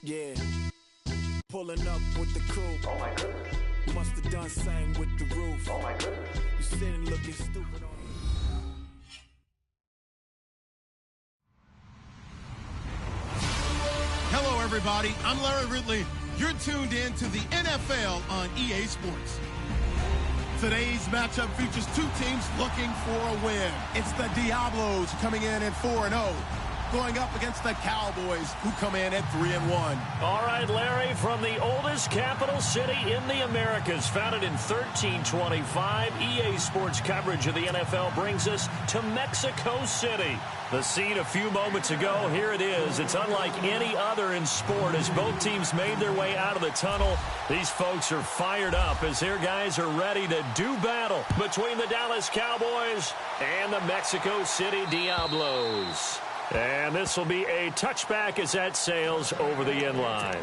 Yeah, pulling up with the coupe. Oh my goodness. Must have done same with the roof. Oh my goodness. You sitting looking stupid on. Hello, everybody. I'm Larry Ridley. You're tuned in to the NFL on EA Sports. Today's matchup features two teams looking for a win. It's the Diablos coming in at 4-0. Going up against the Cowboys, who come in at 3-1. All right, Larry, from the oldest capital city in the Americas, founded in 1325, EA Sports coverage of the NFL brings us to Mexico City. The scene a few moments ago, here it is. It's unlike any other in sport as both teams made their way out of the tunnel. These folks are fired up as their guys are ready to do battle between the Dallas Cowboys and the Mexico City Diablos. And this will be a touchback as that sails over the end line.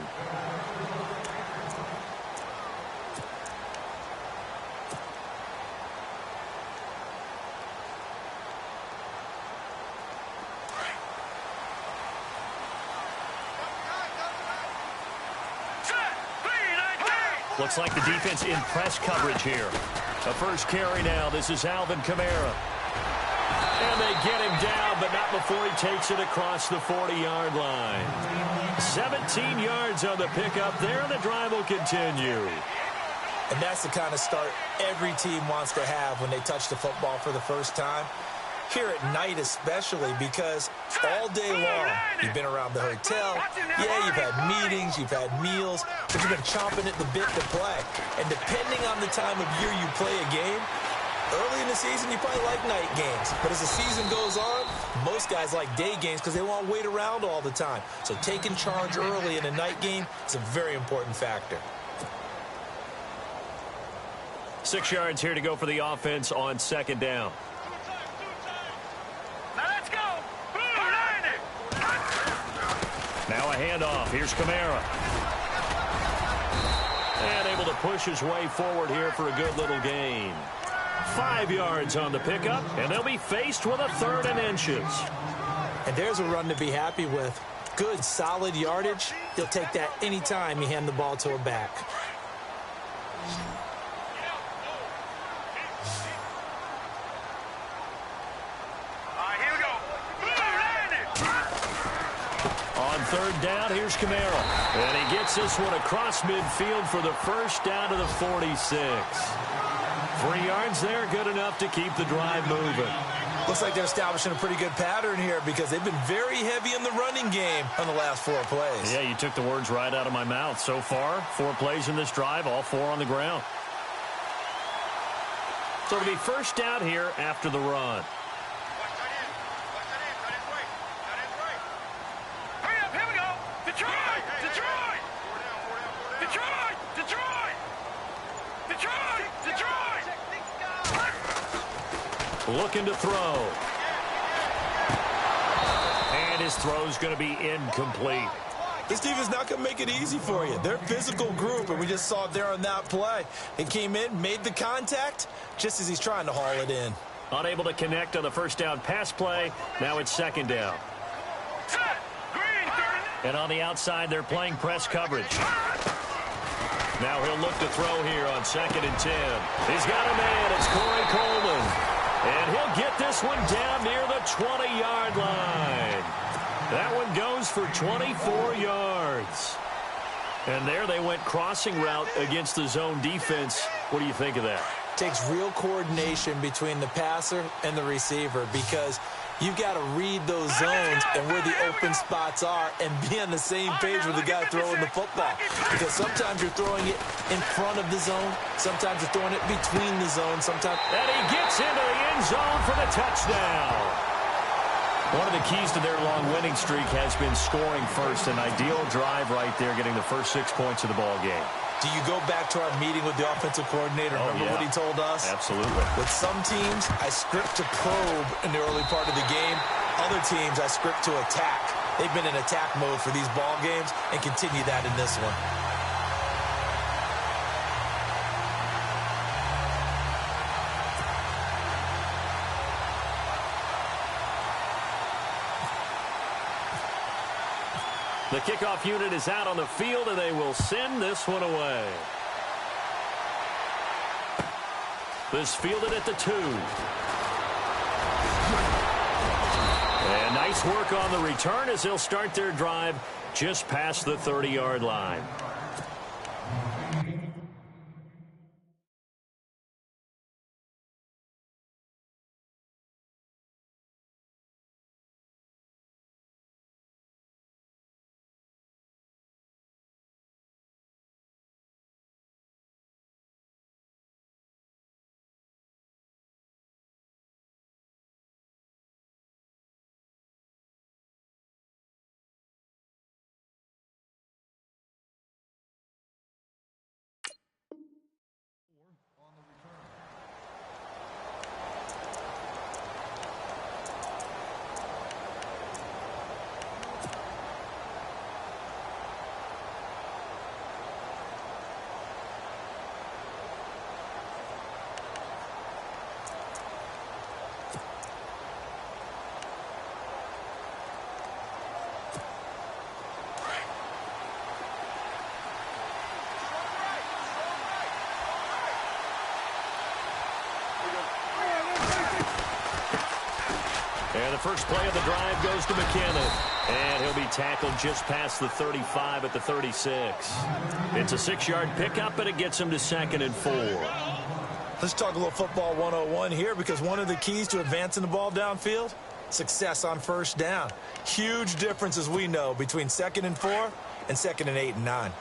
Looks like the defense in press coverage here. The first carry now. This is Alvin Kamara. And they get him down, but not before he takes it across the 40-yard line. 17 yards on the pickup there, and the drive will continue. And that's the kind of start every team wants to have when they touch the football for the first time. Here at night especially, because all day long you've been around the hotel. Yeah, you've had meetings, you've had meals, but you've been chomping at the bit to play. And depending on the time of year you play a game, early in the season, you probably like night games. But as the season goes on, most guys like day games because they won't wait around all the time. So taking charge early in a night game is a very important factor. 6 yards here to go for the offense on second down. Now let's go. Now a handoff. Here's Kamara. And able to push his way forward here for a good little gain. 5 yards on the pickup, and they'll be faced with a 3rd and inches. And there's a run to be happy with. Good, solid yardage. You'll take that anytime you hand the ball to a back. Here we go. On 3rd down, here's Kamara. And he gets this one across midfield for the first down to the 46. 3 yards there, good enough to keep the drive moving. Looks like they're establishing a pretty good pattern here because they've been very heavy in the running game on the last 4 plays. Yeah, you took the words right out of my mouth. So far, 4 plays in this drive, all 4 on the ground. So it'll be first down here after the run. Hurry up, here we go. Detroit! Detroit! Detroit! Detroit! Detroit! Detroit! Looking to throw. And his throw's going to be incomplete. This team is not going to make it easy for you. They're a physical group, and we just saw it there on that play. It came in, made the contact, just as he's trying to haul it in. Unable to connect on the first down pass play. Now it's second down. And on the outside, they're playing press coverage. Now he'll look to throw here on 2nd and 10. He's got a man. It's Corey Coleman. And he'll get this one down near the 20-yard line. That one goes for 24 yards. And there they went crossing route against the zone defense. What do you think of that? Takes real coordination between the passer and the receiver because you've got to read those zones and where the open spots are and be on the same page with the guy throwing the football. Because sometimes you're throwing it in front of the zone. Sometimes you're throwing it between the zones. Sometimes. And he gets into the end zone for the touchdown. One of the keys to their long winning streak has been scoring first. An ideal drive right there, getting the first 6 points of the ball game. Do you go back to our meeting with the offensive coordinator? Remember what he told us? Absolutely. With some teams, I script to probe in the early part of the game. Other teams, I script to attack. They've been in attack mode for these ball games and continue that in this one. The kickoff unit is out on the field, and they will send this one away. This fielded at the 2. And nice work on the return as they'll start their drive just past the 30-yard line. And the first play of the drive goes to McKinnon. And he'll be tackled just past the 35 at the 36. It's a 6-yard pickup, and it gets him to 2nd and 4. Let's talk a little football 101 here, because one of the keys to advancing the ball downfield, success on first down. Huge difference, as we know, between 2nd and 4 and 2nd and 8 and 9.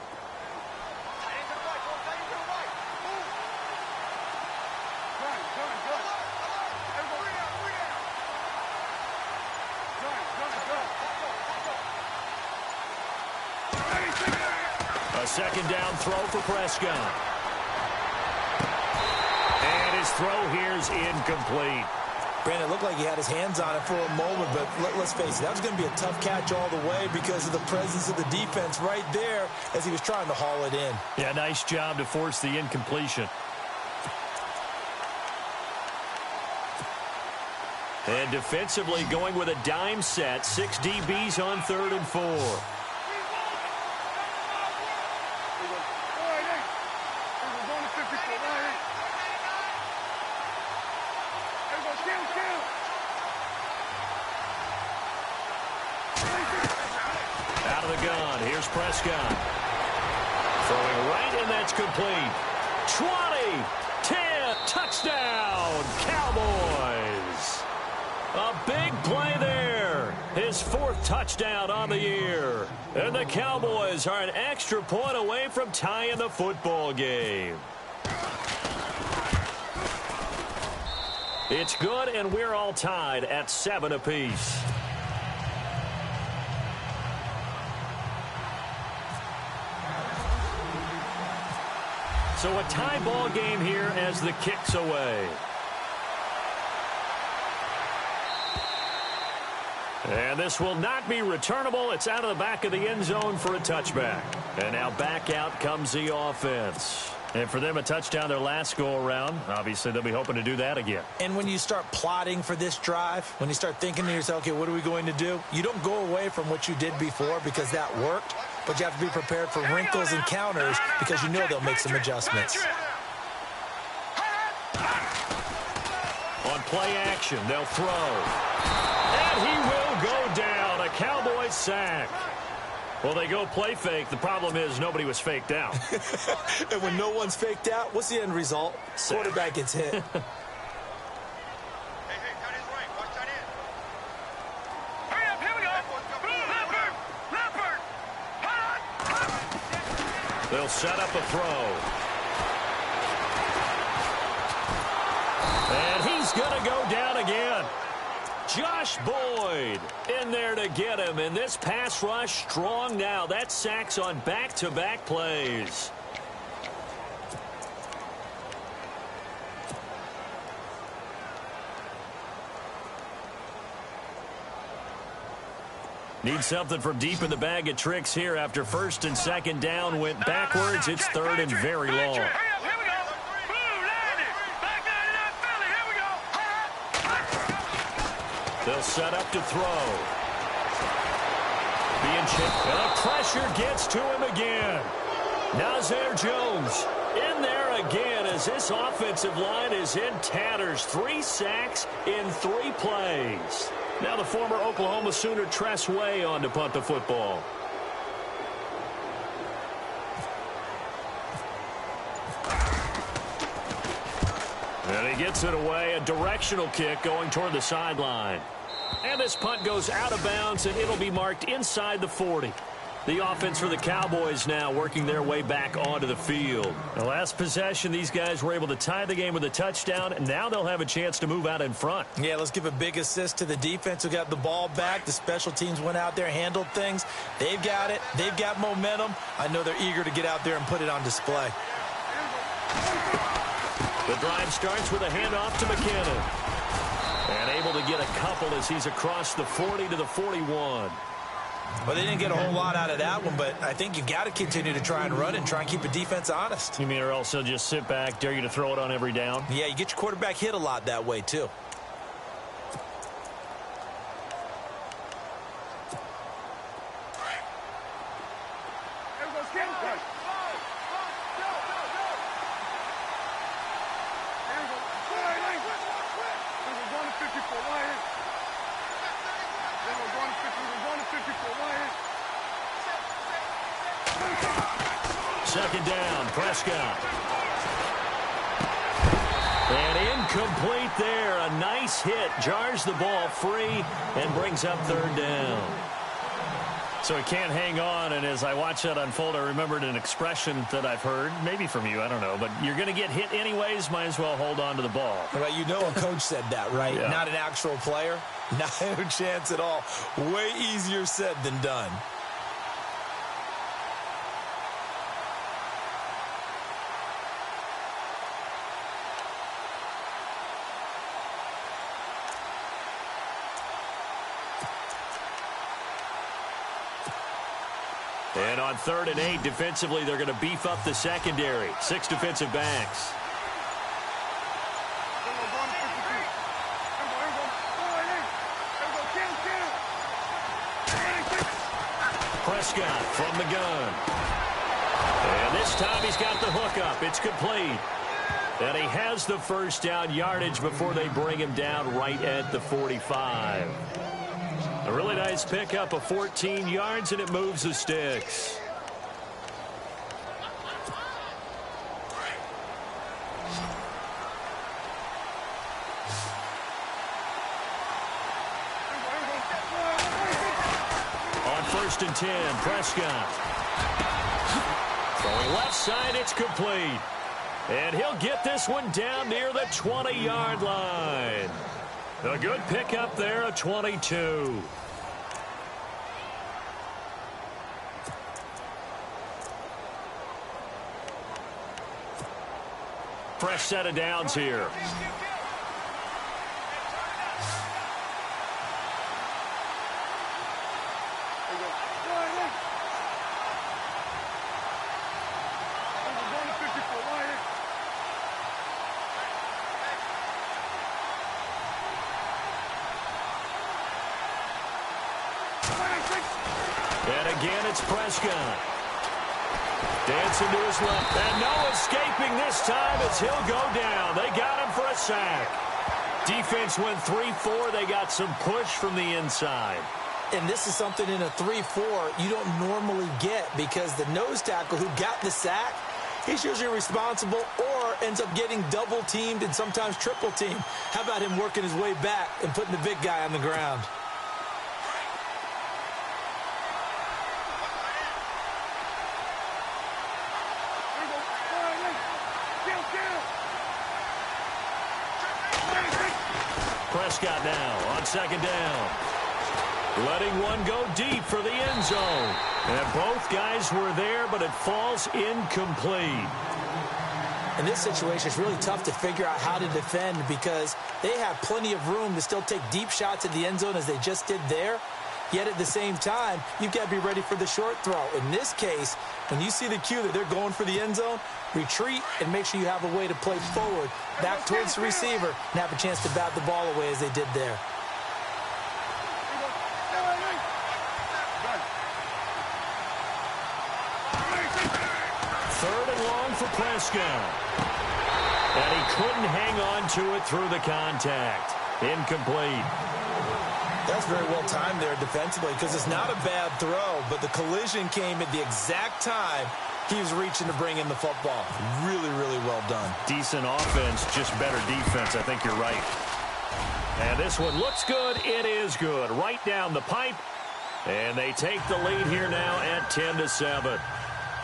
A 2nd down throw for Prescott. And his throw here's incomplete. Brandon, it looked like he had his hands on it for a moment, but let's face it, that was going to be a tough catch all the way because of the presence of the defense right there as he was trying to haul it in. Yeah, nice job to force the incompletion. And defensively going with a dime set, 6 DBs on 3rd and 4. Out of the gun, here's Prescott. Throwing right, and that's complete. 20, 10, touchdown, Cowboys. A big play there. His 4th touchdown on the year. And the Cowboys are an extra point away from tying the football game. It's good, and we're all tied at 7 apiece. So a tie ball game here as the kick's away. And this will not be returnable. It's out of the back of the end zone for a touchback. And now back out comes the offense. And for them, a touchdown their last go-around. Obviously, they'll be hoping to do that again. And when you start plotting for this drive, when you start thinking to yourself, okay, what are we going to do? You don't go away from what you did before because that worked, but you have to be prepared for wrinkles and counters because you know they'll make some adjustments. On play action, they'll throw. And he will go down. A Cowboys sack. Well, they go play fake. The problem is nobody was faked out. And when no one's faked out, what's the end result? Sack. Quarterback gets hit. They'll set up a throw. And he's going to go down again. Josh Boyd in there to get him. And this pass rush strong now. That sacks on back-to-back plays. Need something from deep in the bag of tricks here after 1st and 2nd down went backwards. It's 3rd and very long. They'll set up to throw. being chipped. And the pressure gets to him again. Nazir Jones in there again as this offensive line is in tatters. 3 sacks in 3 plays. Now the former Oklahoma Sooner Tress Way on to punt the football. And he gets it away. A directional kick going toward the sideline. And this punt goes out of bounds, and it'll be marked inside the 40. The offense for the Cowboys now working their way back onto the field. The last possession, these guys were able to tie the game with a touchdown, and now they'll have a chance to move out in front. Yeah, let's give a big assist to the defense who got the ball back. The special teams went out there, handled things. They've got it. They've got momentum. I know they're eager to get out there and put it on display. The drive starts with a handoff to McKinnon. And able to get a couple as he's across the 40 to the 41. Well, they didn't get a whole lot out of that one, but I think you've got to continue to try and run and try and keep the defense honest. You mean or else they'll just sit back, dare you to throw it on every down? Yeah, you get your quarterback hit a lot that way, too. Second down, Prescott. And incomplete there. A nice hit. Jars the ball free and brings up third down. So he can't hang on, and as I watch that unfold, I remembered an expression that I've heard, maybe from you, I don't know, but you're going to get hit anyways, might as well hold on to the ball. Well, you know a coach said that, right? Yeah. Not an actual player. No chance at all. Way easier said than done. And on 3rd and 8, defensively, they're going to beef up the secondary. 6 defensive backs. Prescott from the gun. And this time he's got the hook up. It's complete. And he has the first down yardage before they bring him down right at the 45. A really nice pickup of 14 yards, and it moves the sticks. On 1st and 10, Prescott. Going left side, it's complete. And he'll get this one down near the 20-yard line. A good pickup there, a 22. Fresh set of downs here. And again, it's Prescott. Dancing to his left. And no escaping this time as he'll go down. They got him for a sack. Defense went 3-4. They got some push from the inside. And this is something in a 3-4 you don't normally get because the nose tackle who got the sack, he's usually responsible or ends up getting double-teamed and sometimes triple-teamed. How about him working his way back and putting the big guy on the ground? Prescott now on 2nd down. Letting one go deep for the end zone. And both guys were there, but it falls incomplete. In this situation, it's really tough to figure out how to defend because they have plenty of room to still take deep shots at the end zone as they just did there. Yet at the same time, you've got to be ready for the short throw. In this case, when you see the cue that they're going for the end zone, retreat and make sure you have a way to play forward, back towards the receiver, and have a chance to bat the ball away as they did there. for Prescott. And he couldn't hang on to it through the contact. Incomplete. That's very well timed there defensively because it's not a bad throw, but the collision came at the exact time he was reaching to bring in the football. Really, really well done. Decent offense, just better defense. I think you're right. And this one looks good. It is good. Right down the pipe. And they take the lead here now at 10-7.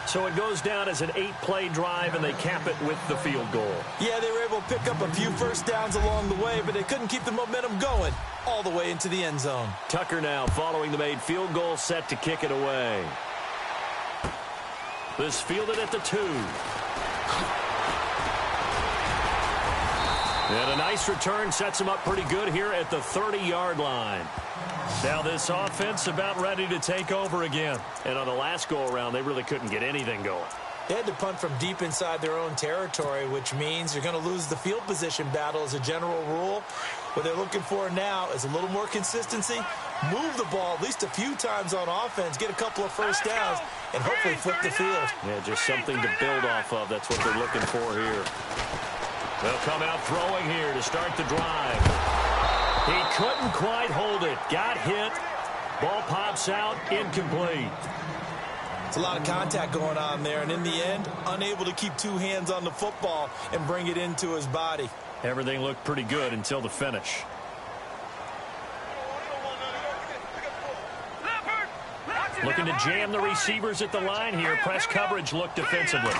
So it goes down as an 8-play drive, and they cap it with the field goal. Yeah, they were able to pick up a few first downs along the way, but they couldn't keep the momentum going all the way into the end zone. Tucker now following the made field goal, set to kick it away. This fielded at the 2. And a nice return sets him up pretty good here at the 30-yard line. Now this offense about ready to take over again. And on the last go-around, they really couldn't get anything going. They had to punt from deep inside their own territory, which means you're going to lose the field position battle as a general rule. What they're looking for now is a little more consistency, move the ball at least a few times on offense, get a couple of first downs, and hopefully flip the field. Yeah, just something to build off of. That's what they're looking for here. They'll come out throwing here to start the drive. He couldn't quite hold it. Got hit. Ball pops out. Incomplete. It's a lot of contact going on there, and in the end, unable to keep two hands on the football and bring it into his body. Everything looked pretty good until the finish. Looking to jam the receivers at the line here. Press coverage look defensively.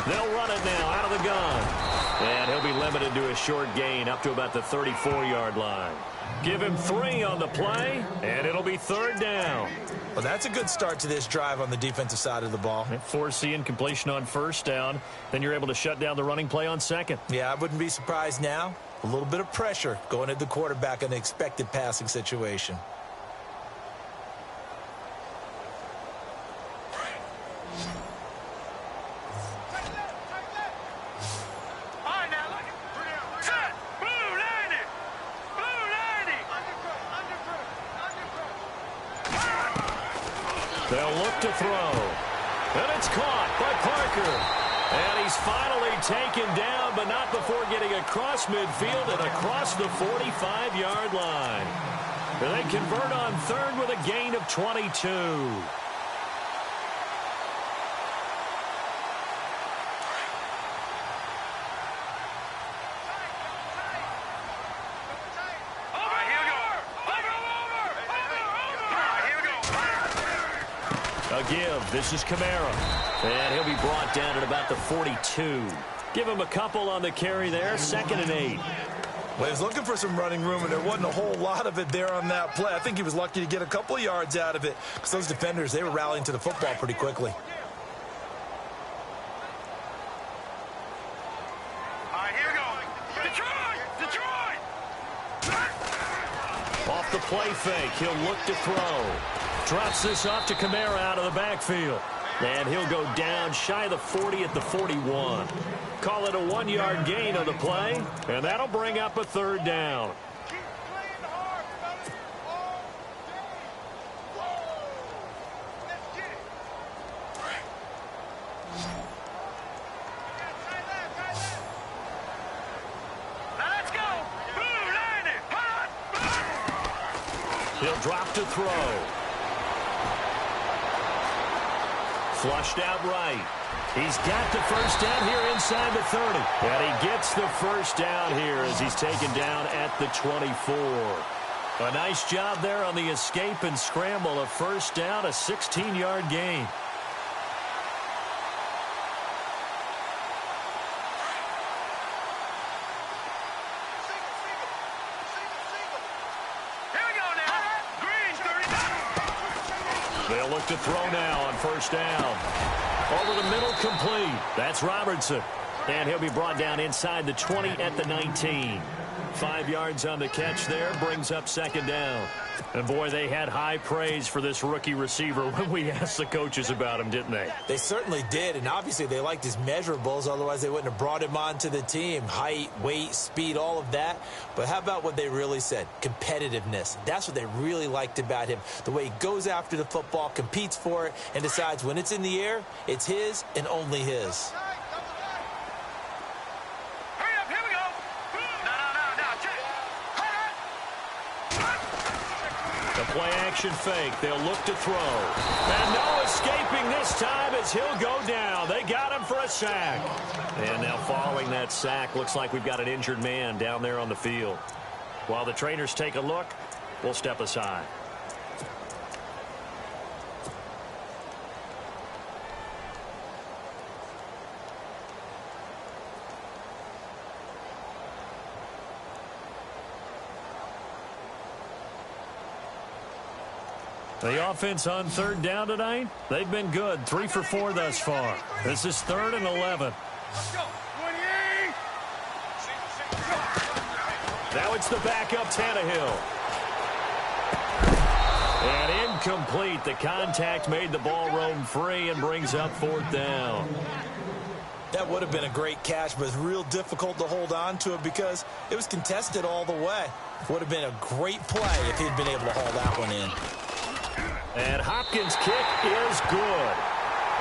They'll run it now out of the gun. And he'll be limited to a short gain up to about the 34-yard line. Give him 3 on the play, and it'll be 3rd down. Well, that's a good start to this drive on the defensive side of the ball. Force the incompletion on 1st down. Then you're able to shut down the running play on 2nd. Yeah, I wouldn't be surprised now. A little bit of pressure going at the quarterback in an expected passing situation. They'll look to throw. And it's caught by Parker. And he's finally taken down, but not before getting across midfield and across the 45-yard line. And they convert on 3rd with a gain of 22. A give. This is Kamara. And he'll be brought down at about the 42. Give him a couple on the carry there. 2nd and 8. Well, he was looking for some running room, and there wasn't a whole lot of it there on that play. I think he was lucky to get a couple of yards out of it because those defenders, they were rallying to the football pretty quickly. All right, here we go. Detroit! Off the play fake. He'll look to throw. Drops this off to Kamara out of the backfield. And he'll go down shy of the 40 at the 41. Call it a 1-yard gain on the play. And that'll bring up a 3rd down. He'll drop to throw. Flushed out right. He's got the 1st down here inside the 30. And he gets the 1st down here as he's taken down at the 24. A nice job there on the escape and scramble. A 1st down, a 16-yard gain. They'll look to throw now on 1st down. Over the middle, complete. That's Robertson. And he'll be brought down inside the 20 at the 19. 5 yards on the catch there, brings up second down. And, boy, they had high praise for this rookie receiver when we asked the coaches about him, didn't they? They certainly did, and obviously they liked his measurables. Otherwise, they wouldn't have brought him onto the team. Height, weight, speed, all of that. But how about what they really said? Competitiveness. That's what they really liked about him. The way he goes after the football, competes for it, and decides when it's in the air, it's his and only his. Play-action fake. They'll look to throw. And no escaping this time as he'll go down. They got him for a sack. And now following that sack, looks like we've got an injured man down there on the field. While the trainers take a look, we'll step aside. The offense on third down tonight, they've been good. 3 for 4 thus far. This is 3rd and 11. Now it's the backup Tannehill. And incomplete. The contact made the ball roam free and brings up 4th down. That would have been a great catch, but it's real difficult to hold on to it because it was contested all the way. Would have been a great play if he'd been able to haul that one in. And Hopkins' kick is good.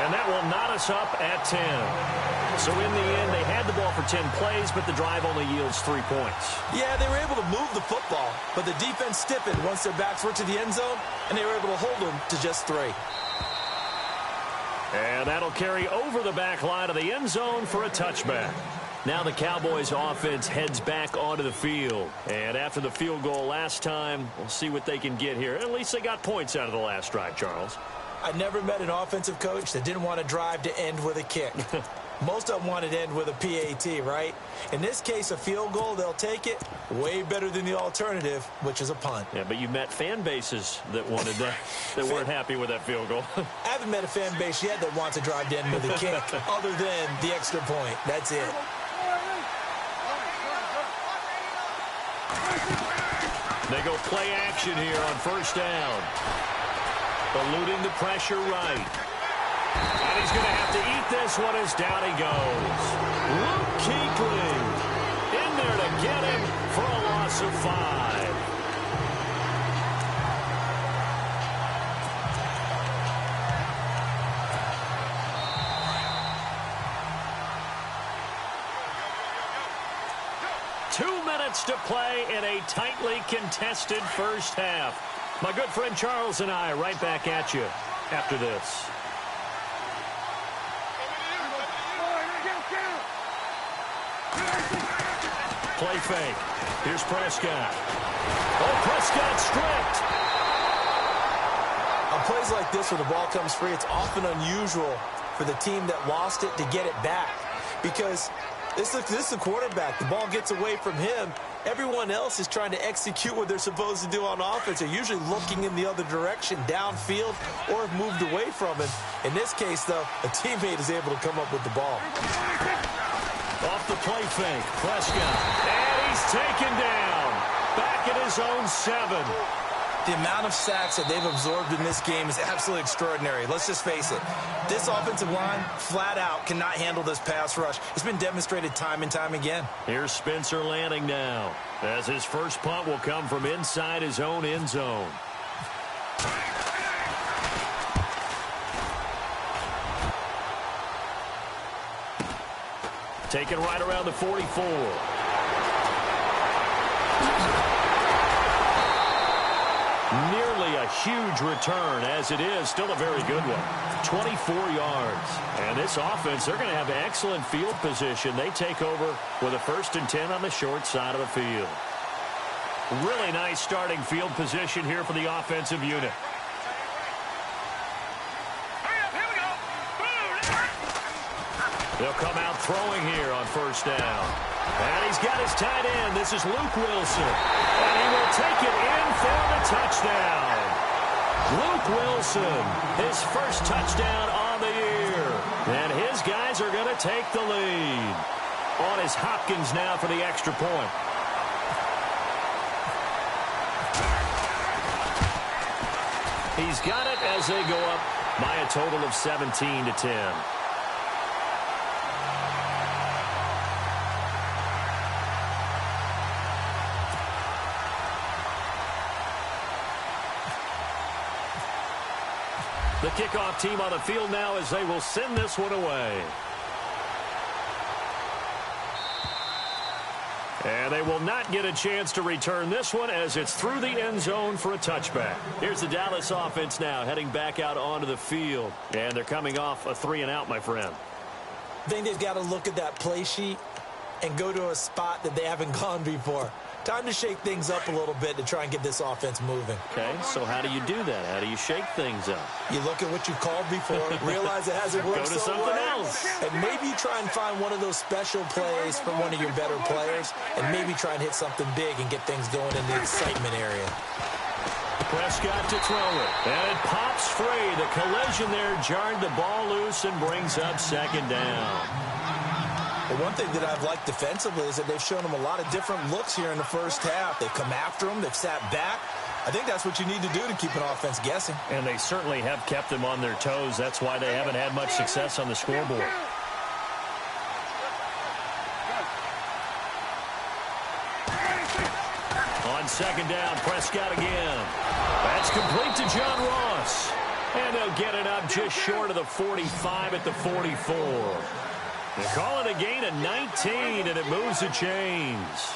And that will knot us up at 10. So in the end, they had the ball for 10 plays, but the drive only yields 3 points. Yeah, they were able to move the football, but the defense stiffened once their backs were to the end zone, and they were able to hold them to just 3. And that'll carry over the back line of the end zone for a touchback. Now the Cowboys offense heads back onto the field. And after the field goal last time, we'll see what they can get here. At least they got points out of the last drive, Charles. I never met an offensive coach that didn't want to drive to end with a kick. Most of them wanted to end with a PAT, right? In this case, a field goal, they'll take it. Way better than the alternative, which is a punt. Yeah, but you met fan bases that wanted that, that weren't happy with that field goal. I haven't met a fan base yet that wants to drive to end with a kick other than the extra point. That's it. They go play action here on 1st down. Eluding the pressure right. And he's going to have to eat this one as down he goes. Luke Kuechly in there to get him for a loss of 5. To play in a tightly contested first half. My good friend Charles and I are right back at you after this. Play fake. Here's Prescott. Oh, Prescott stripped. On plays like this where the ball comes free, it's often unusual for the team that lost it to get it back because this is the quarterback. The ball gets away from him. Everyone else is trying to execute what they're supposed to do on offense. They're usually looking in the other direction, downfield, or have moved away from him. In this case, though, a teammate is able to come up with the ball. Off the play fake, Prescott. And he's taken down. Back at his own 7. The amount of sacks that they've absorbed in this game is absolutely extraordinary. Let's just face it. This offensive line, flat out, cannot handle this pass rush. It's been demonstrated time and time again. Here's Spencer Lanning now, as his first punt will come from inside his own end zone. Taken right around the 44. Nearly a huge return, as it is still a very good one. 24 yards. And this offense, they're going to have excellent field position. They take over with a 1st and 10 on the short side of the field. Really nice starting field position here for the offensive unit. They'll come out throwing here on 1st down. And he's got his tight end. This is Luke Wilson. And he will take it in for the touchdown. Luke Wilson, his first touchdown on the year. And his guys are going to take the lead. On is Hopkins now for the extra point. He's got it as they go up by a total of 17-10. The kickoff team on the field now as they will send this one away. And they will not get a chance to return this one as it's through the end zone for a touchback. Here's the Dallas offense now heading back out onto the field. And they're coming off a 3-and-out, my friend. I think they've got to look at that play sheet and go to a spot that they haven't gone before. Time to shake things up a little bit to try and get this offense moving. Okay, so how do you do that? How do you shake things up? You look at what you called before, realize it hasn't worked Go to something else. and maybe try and find one of those special plays from one of your better players, and maybe try and hit something big and get things going in the excitement area. Prescott to throw it, and it pops free. The collision there jarred the ball loose and brings up second down. Well, one thing that I've liked defensively is that they've shown them a lot of different looks here in the first half. They've come after them. They've sat back. I think that's what you need to do to keep an offense guessing. And they certainly have kept them on their toes. That's why they haven't had much success on the scoreboard. On second down, Prescott again. That's complete to John Ross. And they'll get it up just short of the 45 at the 44. They call it a gain of 19, and it moves the chains.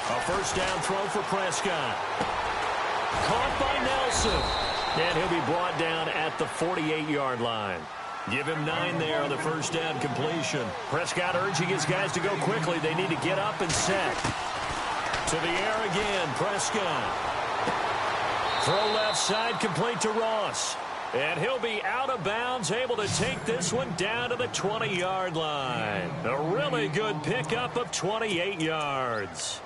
A first down throw for Prescott. Caught by Nelson. And he'll be brought down at the 48-yard line. Give him 9 there on the first down completion. Prescott urging his guys to go quickly. They need to get up and set. To the air again, Prescott. Throw left side, complete to Ross. And he'll be out of bounds, able to take this one down to the 20-yard line. A really good pickup of 28 yards.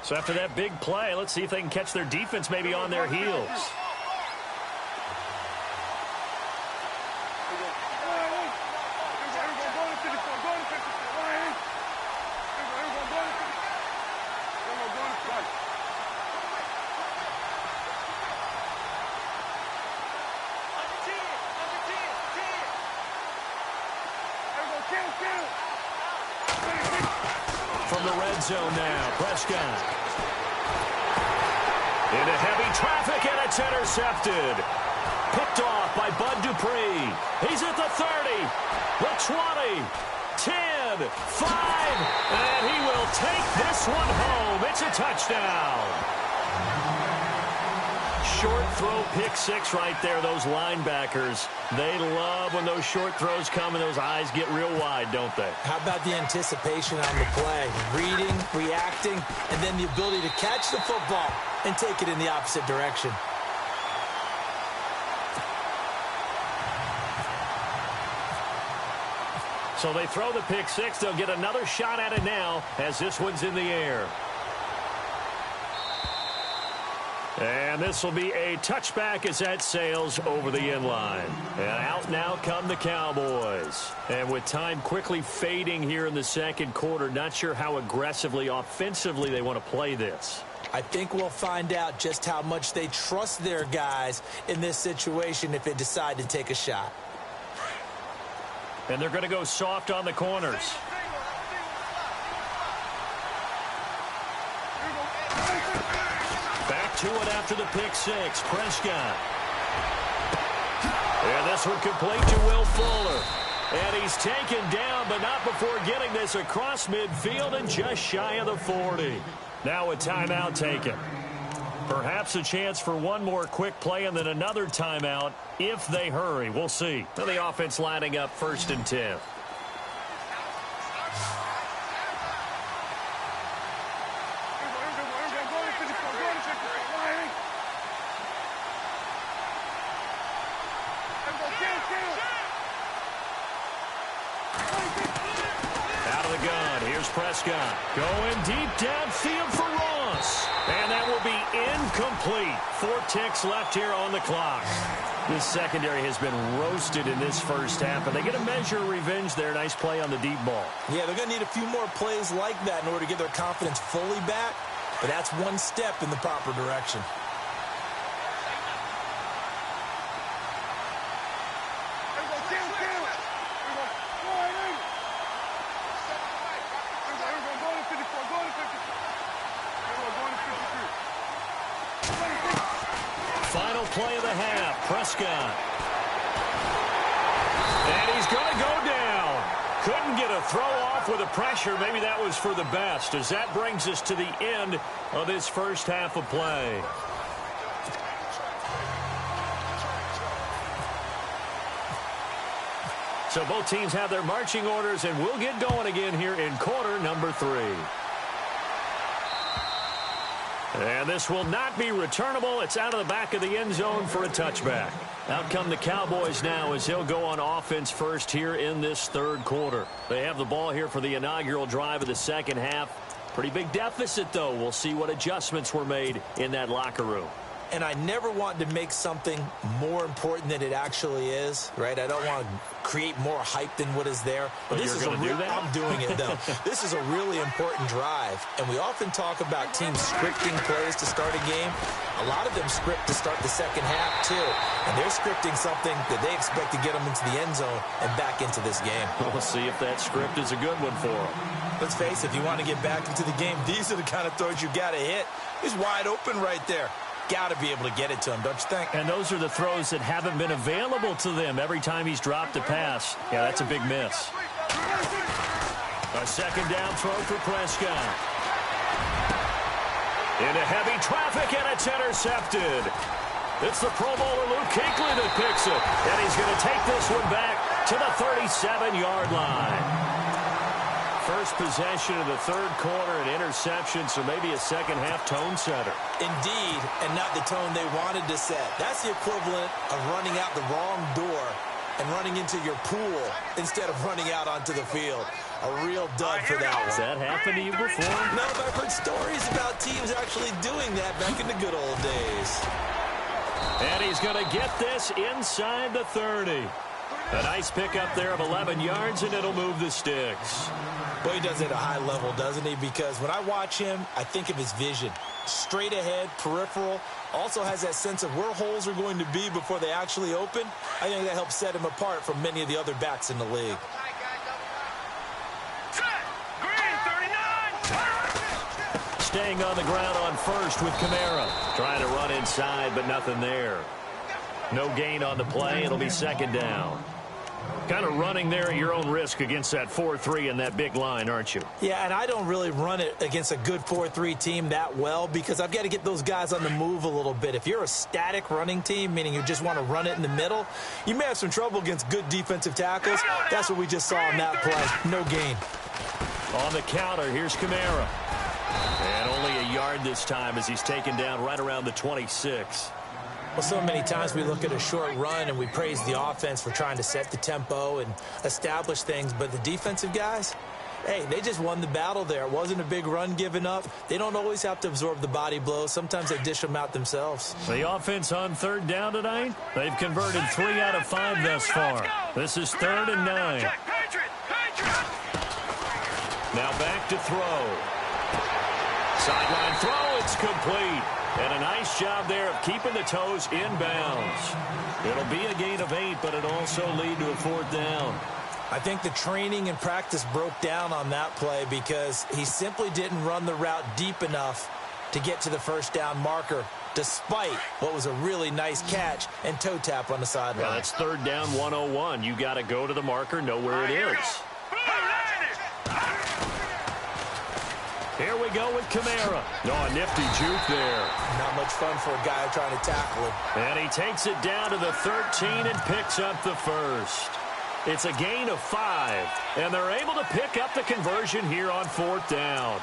So after that big play, let's see if they can catch their defense maybe on their heels. From the red zone now, Prescott. Into heavy traffic, and it's intercepted. Picked off by Bud Dupree. He's at the 30, the 20, 10, 5, and he will take this one home. It's a touchdown. Short throw, pick six right there. Those linebackers, they love when those short throws come and those eyes get real wide, don't they? How about the anticipation on the play? Reading, reacting, and then the ability to catch the football and take it in the opposite direction. So they throw the pick six. They'll get another shot at it now as this one's in the air. And this will be a touchback as that sails over the end line. And out now come the Cowboys. And with time quickly fading here in the second quarter, not sure how aggressively, offensively they want to play this. I think we'll find out just how much they trust their guys in this situation if they decide to take a shot. And they're going to go soft on the corners. Back to it after the pick six. Prescott. And this one complete to Will Fuller. And he's taken down, but not before getting this across midfield and just shy of the 40. Now a timeout taken. Perhaps a chance for one more quick play and then another timeout if they hurry. We'll see. So the offense lining up 1st and 10. Out of the gun. Here's Here's Prescott going deep downfield for Ross. And that will be incomplete. 4 ticks left here on the clock. This secondary has been roasted in this first half, and they get a measure of revenge there. Nice play on the deep ball. Yeah, they're going to need a few more plays like that in order to get their confidence fully back, but that's one step in the proper direction. Final play of the half, Prescott. And he's going to go down. Couldn't get a throw off with the pressure. Maybe that was for the best, as that brings us to the end of this first half of play. So both teams have their marching orders, and we'll get going again here in quarter number 3. And this will not be returnable. It's out of the back of the end zone for a touchback. Out come the Cowboys now as they'll go on offense first here in this third quarter. They have the ball here for the inaugural drive of the second half. Pretty big deficit, though. We'll see what adjustments were made in that locker room. And I never want to make something more important than it actually is, right? I don't want to create more hype than what is there. But this is do that? I'm doing it, though. This is a really important drive. And we often talk about teams scripting plays to start a game. A lot of them script to start the second half, too. And they're scripting something that they expect to get them into the end zone and back into this game. We'll see if that script is a good one for them. Let's face it, if you want to get back into the game, these are the kind of throws you got to hit. He's wide open right there. Got to be able to get it to him, don't you think? And those are the throws that haven't been available to them every time he's dropped a pass. Yeah, that's a big miss. A second down throw for Prescott. Into heavy traffic, and it's intercepted. It's the Pro Bowler Luke Kuechly that picks it. And he's going to take this one back to the 37-yard line. First possession of the third quarter, an interception, so maybe a second-half tone setter. Indeed, and not the tone they wanted to set. That's the equivalent of running out the wrong door and running into your pool instead of running out onto the field. A real dud for that one. Has that happened to you before? No, but I've heard stories about teams actually doing that back in the good old days. And he's going to get this inside the 30. A nice pickup there of 11 yards, and it'll move the sticks. Well, he does it at a high level, doesn't he? Because when I watch him, I think of his vision. Straight ahead, peripheral. Also has that sense of where holes are going to be before they actually open. I think that helps set him apart from many of the other backs in the league. Staying on the ground on first with Kamara. Trying to run inside, but nothing there. No gain on the play. It'll be second down. Kind of running there at your own risk against that 4-3 and that big line, aren't you? Yeah, and I don't really run it against a good 4-3 team that well because I've got to get those guys on the move a little bit. If you're a static running team, meaning you just want to run it in the middle, you may have some trouble against good defensive tackles. That's what we just saw in that play. No gain. On the counter, here's Kamara. And only a yard this time as he's taken down right around the 26. Well, so many times we look at a short run and we praise the offense for trying to set the tempo and establish things, but the defensive guys, hey, they just won the battle there. It wasn't a big run given up. They don't always have to absorb the body blows. Sometimes they dish them out themselves. The offense on third down tonight, they've converted 3 out of 5 thus far. This is 3rd and 9. Now back to throw. Sideline throw, it's complete. And a nice job there of keeping the toes in bounds. It'll be a gain of 8, but it'll also lead to a 4th down. I think the training and practice broke down on that play because he simply didn't run the route deep enough to get to the first down marker, despite what was a really nice catch and toe tap on the sideline. Yeah, that's 3rd down 101. You got to go to the marker, know where it is. Here we go with Kamara. Oh, a nifty juke there. Not much fun for a guy trying to tackle him. And he takes it down to the 13 and picks up the first. It's a gain of 5, and they're able to pick up the conversion here on 4th down.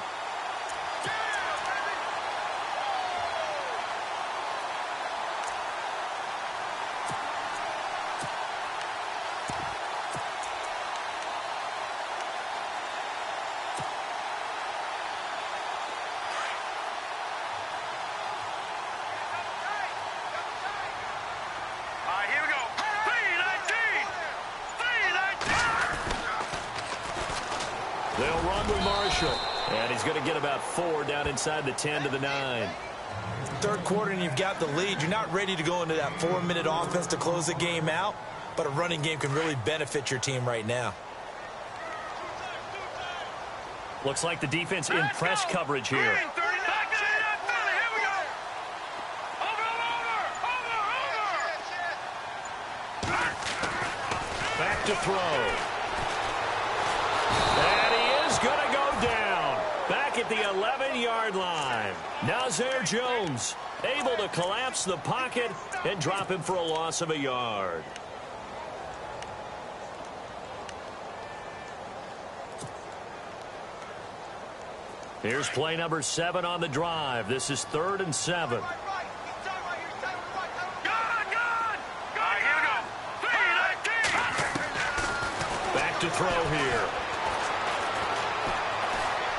They'll run with Marshall. And he's going to get about 4 down inside the 10 to the 9. Third quarter and you've got the lead. You're not ready to go into that 4-minute offense to close the game out, but a running game can really benefit your team right now. Looks like the defense in press coverage here. Back to throw. And he is going to go down. Back at the 11-yard line. Nazir Jones able to collapse the pocket and drop him for a loss of a yard. Here's play number 7 on the drive. This is 3rd and 7. Back to throw here.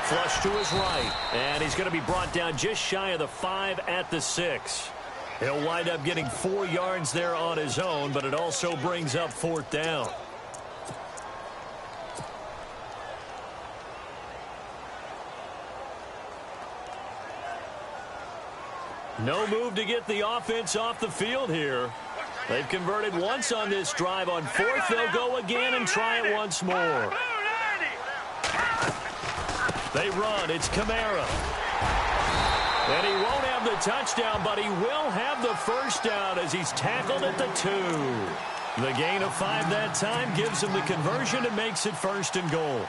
Flush to his right. And he's going to be brought down just shy of the 5 at the 6. He'll wind up getting 4 yards there on his own, but it also brings up 4th down. No move to get the offense off the field here. They've converted once on this drive. On 4th, they'll go again and try it once more. They run. It's Kamara. And he won't have the touchdown, but he will have the first down as he's tackled at the 2. The gain of 5 that time gives him the conversion and makes it 1st and goal.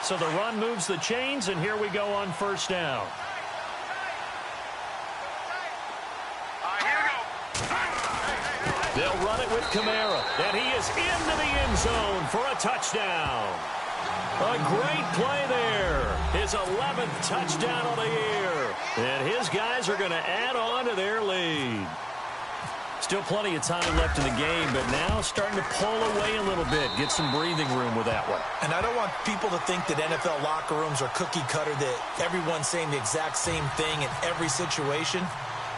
So the run moves the chains, and here we go on 1st down. They'll run it with Kamara, and he is into the end zone for a touchdown. A great play there. His 11th touchdown of the year. And his guys are going to add on to their lead. Still plenty of time left in the game, but now starting to pull away a little bit. Get some breathing room with that one. And I don't want people to think that NFL locker rooms are cookie cutter, that everyone's saying the exact same thing in every situation.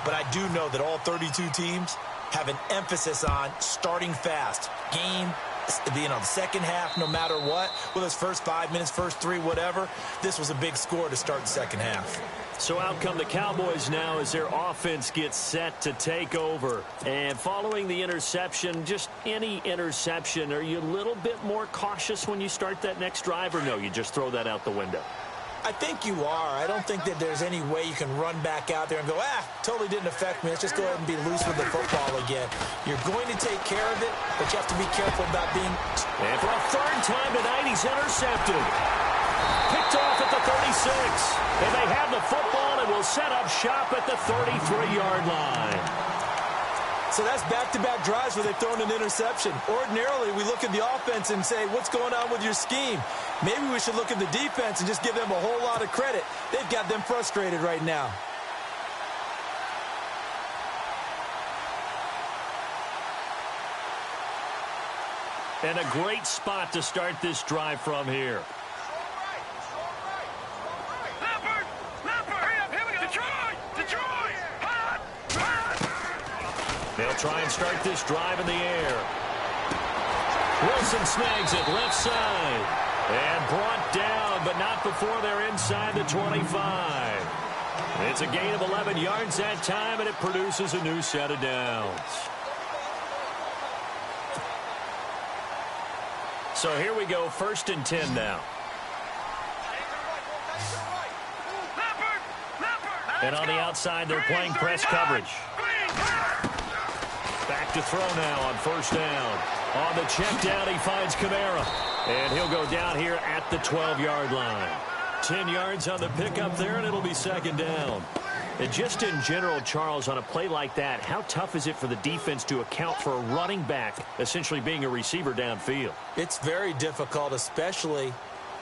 But I do know that all 32 teams have an emphasis on starting fast. Game, the second half, no matter what, whether it's first 5 minutes, first 3, whatever. This was a big score to start the second half. So out come the Cowboys now as their offense gets set to take over. And following the interception, just any interception, are you a little bit more cautious when you start that next drive, or no, you just throw that out the window? I think you are. I don't think that there's any way you can run back out there and go, totally didn't affect me. Let's just go ahead and be loose with the football again. You're going to take care of it, but you have to be careful about being... And for a 3rd time tonight, he's intercepted. Picked off at the 36. And they have the football and will set up shop at the 33-yard line. So that's back-to-back drives where they've thrown an interception. Ordinarily, we look at the offense and say, what's going on with your scheme? Maybe we should look at the defense and just give them a whole lot of credit. They've got them frustrated right now. And a great spot to start this drive from here. They'll try and start this drive in the air. Wilson snags it left side. And brought down, but not before they're inside the 25. It's a gain of 11 yards that time, and it produces a new set of downs. So here we go, 1st and 10 now. And on the outside, they're playing press coverage. Back to throw now on 1st down. On the check down, he finds Kamara. And he'll go down here at the 12-yard line. 10 yards on the pickup there, and it'll be 2nd down. And just in general, Charles, on a play like that, how tough is it for the defense to account for a running back essentially being a receiver downfield? It's very difficult, especially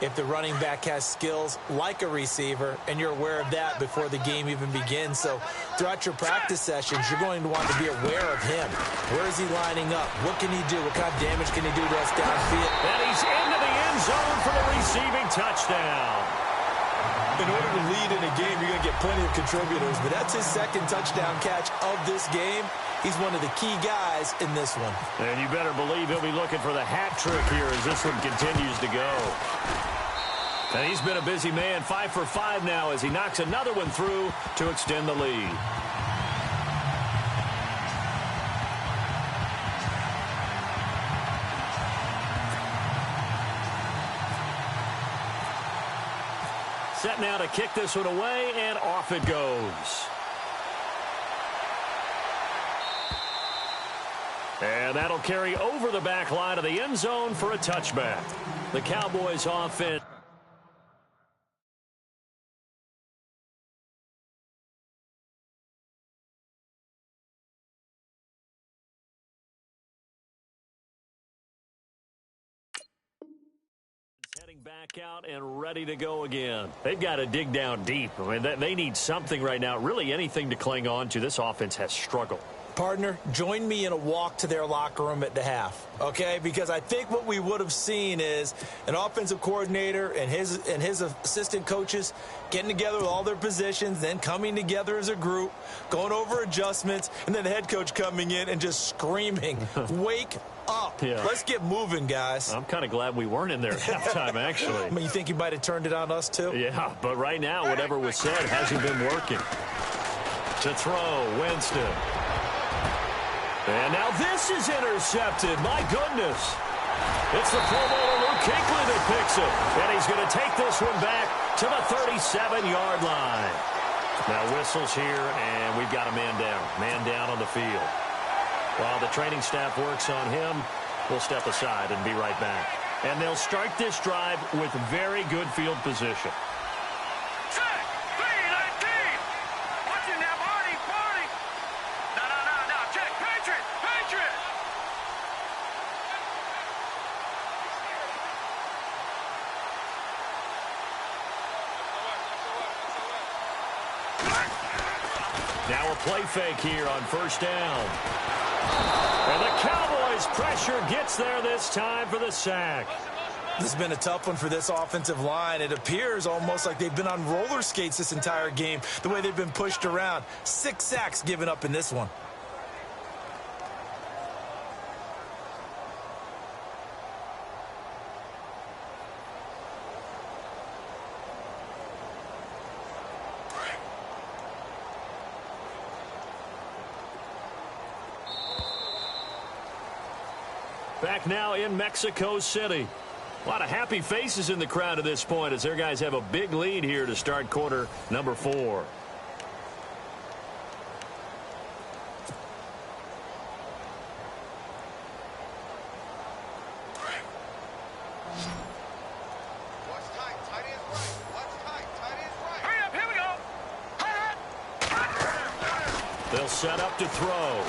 if the running back has skills like a receiver, and you're aware of that before the game even begins. So throughout your practice sessions, you're going to want to be aware of him. Where is he lining up? What can he do? What kind of damage can he do to us downfield? And he's into the end zone for the receiving touchdown. In order to lead in a game, you're going to get plenty of contributors, but that's his 2nd touchdown catch of this game. He's one of the key guys in this one. And you better believe he'll be looking for the hat trick here as this one continues to go. And he's been a busy man, 5 for 5 now as he knocks another one through to extend the lead. Set now to kick this one away, and off it goes. And that'll carry over the back line of the end zone for a touchback. The Cowboys offense. Heading back out and ready to go again. They've got to dig down deep. I mean, they need something right now, really anything to cling on to. This offense has struggled. Partner, join me in a walk to their locker room at the half, okay? Because I think what we would have seen is an offensive coordinator and his assistant coaches getting together with all their positions, then coming together as a group, going over adjustments, and then the head coach coming in and just screaming, wake up. Yeah. Let's get moving, guys. I'm kind of glad we weren't in there at halftime, actually. I mean, you think you might have turned it on us, too? Yeah, but right now, whatever was said hasn't been working. To throw, Winston. And now this is intercepted. My goodness. It's the Pro Bowler Luke Kuechly that picks it. And he's going to take this one back to the 37-yard line. Now whistles here, and we've got a man down. Man down on the field. While the training staff works on him, we'll step aside and be right back. And they'll start this drive with very good field position. Now a play fake here on first down. And the Cowboys' pressure gets there this time for the sack. This has been a tough one for this offensive line. It appears almost like they've been on roller skates this entire game, the way they've been pushed around. 6 sacks given up in this one. Back now in Mexico City. A lot of happy faces in the crowd at this point as their guys have a big lead here to start quarter number 4. They'll set up to throw.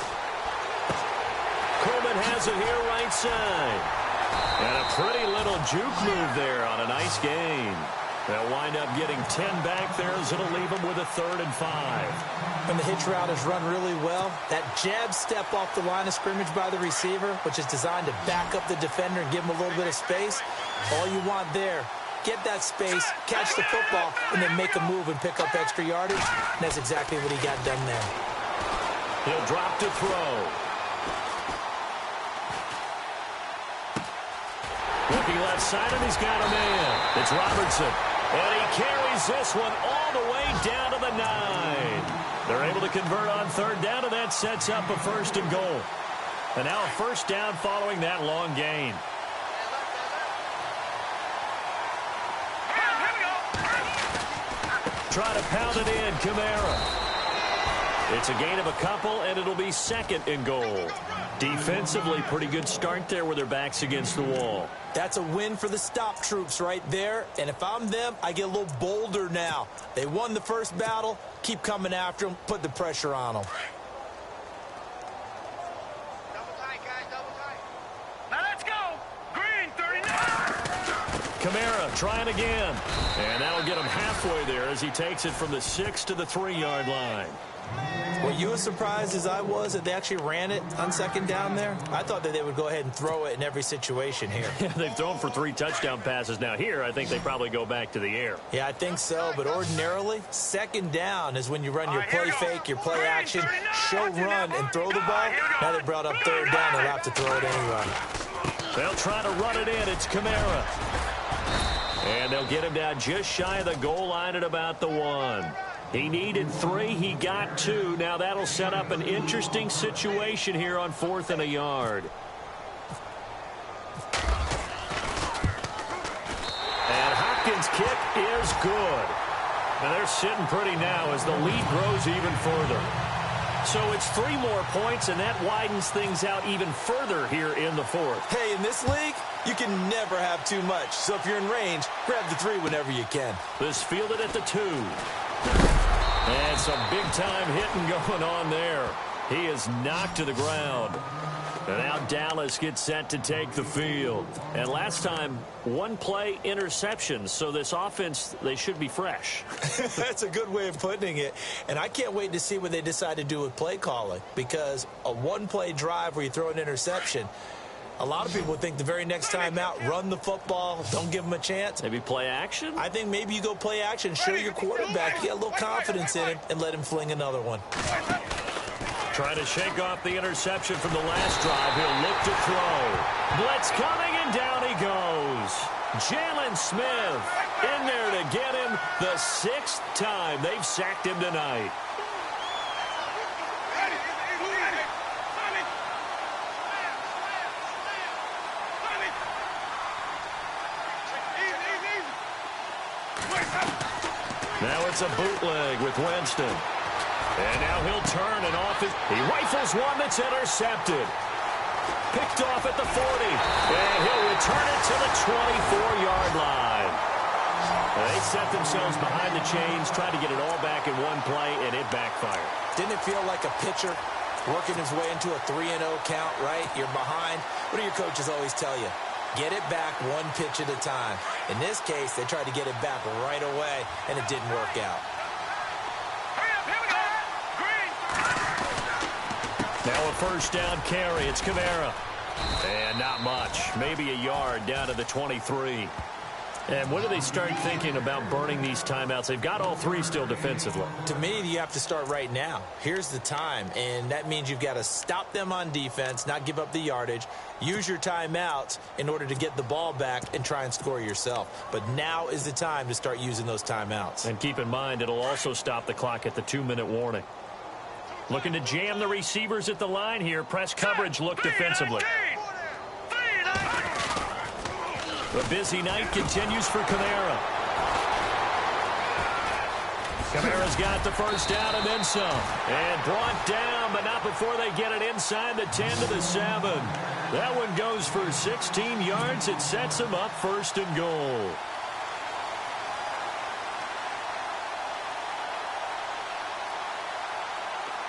Coleman has it here right side. And a pretty little juke move there on a nice gain. They'll wind up getting 10 back there as it'll leave them with a 3rd and 5. When the hitch route is run really well, that jab step off the line of scrimmage by the receiver, which is designed to back up the defender and give him a little bit of space, all you want there, get that space, catch the football, and then make a move and pick up extra yardage. And that's exactly what he got done there. He'll drop to throw. Looking left side, and he's got a man. It's Robertson. And he carries this one all the way down to the 9. They're able to convert on 3rd down, and that sets up a 1st and goal. And now a 1st down following that long gain. Try to pound it in, Kamara. It's a gain of a couple, and it'll be 2nd and goal. Defensively, pretty good start there with their backs against the wall. That's a win for the stop troops right there. And if I'm them, I get a little bolder now. They won the first battle. Keep coming after them. Put the pressure on them. Double tight, guys. Double tight. Now let's go. Green, 39. Kamara trying again. And that'll get him halfway there as he takes it from the 6 to the 3-yard line. Were you as surprised as I was that they actually ran it on second down there? I thought that they would go ahead and throw it in every situation here. They've thrown for 3 touchdown passes. Now here, I think they probably go back to the air. Yeah, I think so. But ordinarily, second down is when you run your play fake, your play action, show run, and throw the ball. Now they brought up third down. They'll have to throw it anyway. They'll try to run it in. It's Kamara. And they'll get him down just shy of the goal line at about the 1. He needed 3. He got 2. Now that'll set up an interesting situation here on 4th and a yard. And Hopkins' kick is good. Now they're sitting pretty now as the lead grows even further. So it's 3 more points, and that widens things out even further here in the 4th. Hey, in this league, you can never have too much. So if you're in range, grab the 3 whenever you can. This fielded at the 2. And some big-time hitting going on there. He is knocked to the ground. And now Dallas gets set to take the field. And last time, 1-play interception. So this offense, they should be fresh. That's a good way of putting it. And I can't wait to see what they decide to do with play calling. Because a 1-play drive where you throw an interception, a lot of people would think the very next time out, run the football, don't give them a chance. Maybe play action? I think maybe you go play action, show your quarterback, get a little confidence in him, and let him fling another one. Trying to shake off the interception from the last drive. He'll look to throw. Blitz coming, and down he goes. Jalen Smith in there to get him the 6th time they've sacked him tonight. Now it's a bootleg with Winston. And now he'll turn and off his... He rifles one that's intercepted. Picked off at the 40. And he'll return it to the 24-yard line. They set themselves behind the chains, tried to get it all back in one play, and it backfired. Didn't it feel like a pitcher working his way into a 3-0 count, right? You're behind. What do your coaches always tell you? Get it back 1 pitch at a time. In this case, they tried to get it back right away, and it didn't work out. Now a first down carry. It's Kamara. And not much. Maybe a yard down to the 23. And when do they start thinking about burning these timeouts? They've got all 3 still defensively. To me, you have to start right now. Here's the time, and that means you've got to stop them on defense, not give up the yardage, use your timeouts in order to get the ball back and try and score yourself. But now is the time to start using those timeouts. And keep in mind, it'll also stop the clock at the 2-minute warning. Looking to jam the receivers at the line here. Press coverage look defensively. The busy night continues for Kamara. Kamara's got the first down and then some. And brought down, but not before they get it inside the 10 to the 7. That one goes for 16 yards. It sets him up 1st and goal.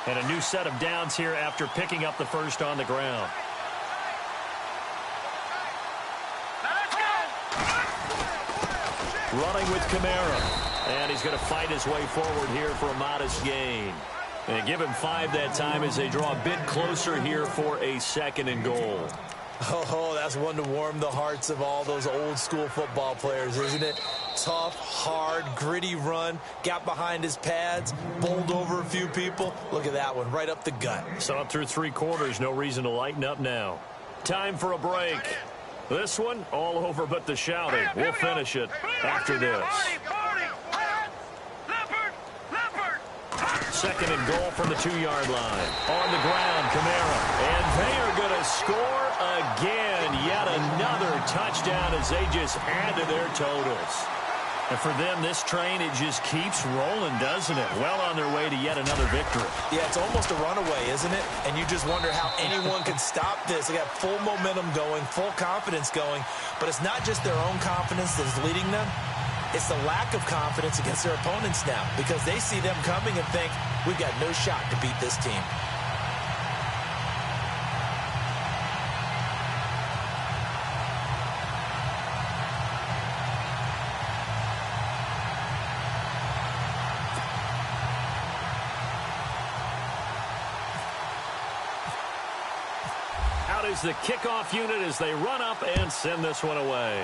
And a new set of downs here after picking up the first on the ground. Running with Kamara. And he's going to fight his way forward here for a modest gain. And give him 5 that time as they draw a bit closer here for a 2nd and goal. Oh, that's one to warm the hearts of all those old school football players, isn't it? Tough, hard, gritty run, got behind his pads, bowled over a few people. Look at that one, right up the gut. So up through 3 quarters, no reason to lighten up now. Time for a break. This one, all over but the shouting. We'll finish it after this. 2nd and goal from the 2-yard line. On the ground, Kamara. And they are going to score again. Yet another touchdown as they just add to their totals. And for them, this train, it just keeps rolling, doesn't it? Well on their way to yet another victory. Yeah, it's almost a runaway, isn't it? And you just wonder how anyone could stop this. They got full momentum going, full confidence going. But it's not just their own confidence that's leading them. It's the lack of confidence against their opponents now because they see them coming and think, we've got no shot to beat this team. Out is the kickoff unit as they run up and send this one away.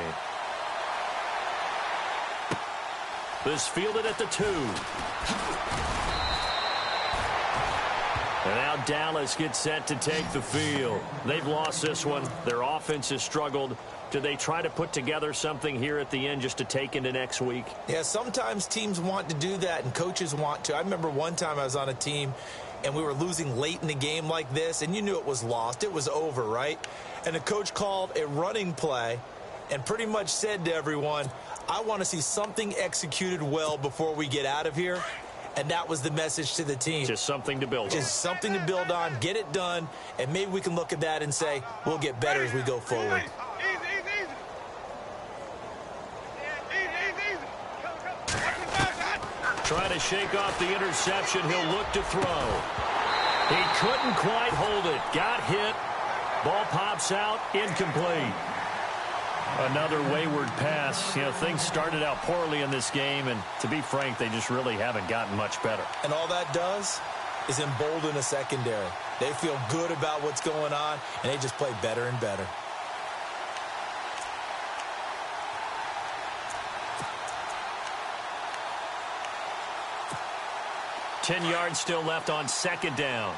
This fielded at the 2. And now Dallas gets set to take the field. They've lost this one. Their offense has struggled. Do they try to put together something here at the end just to take into next week? Yeah, sometimes teams want to do that and coaches want to. I remember one time I was on a team and we were losing late in the game like this, and you knew it was lost. It was over, right? And the coach called a running play and pretty much said to everyone, I want to see something executed well before we get out of here. And that was the message to the team. Just something to build on. Just something to build on, get it done, and maybe we can look at that and say, we'll get better as we go forward. Trying to shake off the interception. He'll look to throw. He couldn't quite hold it. Got hit. Ball pops out. Incomplete. Another wayward pass. You know, things started out poorly in this game, and to be frank, they just really haven't gotten much better. And all that does is embolden a secondary. They feel good about what's going on, and they just play better and better. Ten yards still left on second down.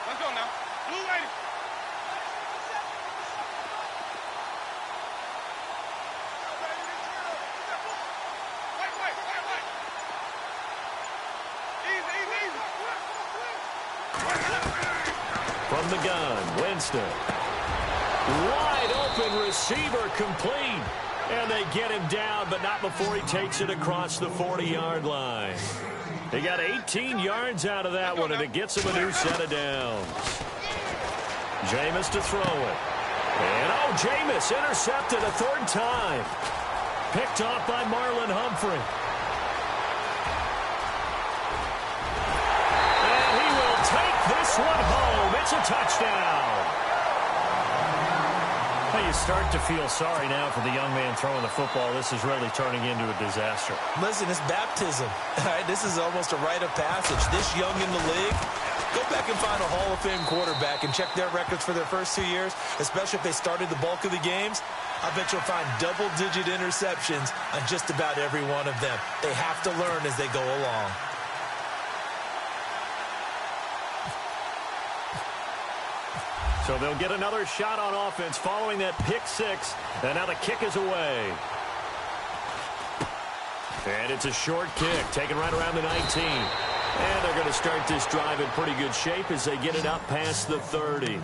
Let's go now. Blue lady. Wait. Easy. From the gun, Winston. Wide open receiver, complete. And they get him down, but not before he takes it across the 40-yard line. He got 18 yards out of that one, and it gets him a new set of downs. Jameis to throw it. And, Jameis intercepted a third time. Picked off by Marlon Humphrey. And he will take this one home. It's a touchdown. You start to feel sorry now for the young man throwing the football. This is really turning into a disaster. Listen, it's baptism. All right, this is almost a rite of passage. This young in the league, go back and find a Hall of Fame quarterback and check their records for their first 2 years, especially if they started the bulk of the games. I bet you'll find double-digit interceptions on just about every one of them. They have to learn as they go along. So they'll get another shot on offense following that pick six. And now the kick is away. And it's a short kick, taken right around the 19. And they're going to start this drive in pretty good shape as they get it up past the 30. And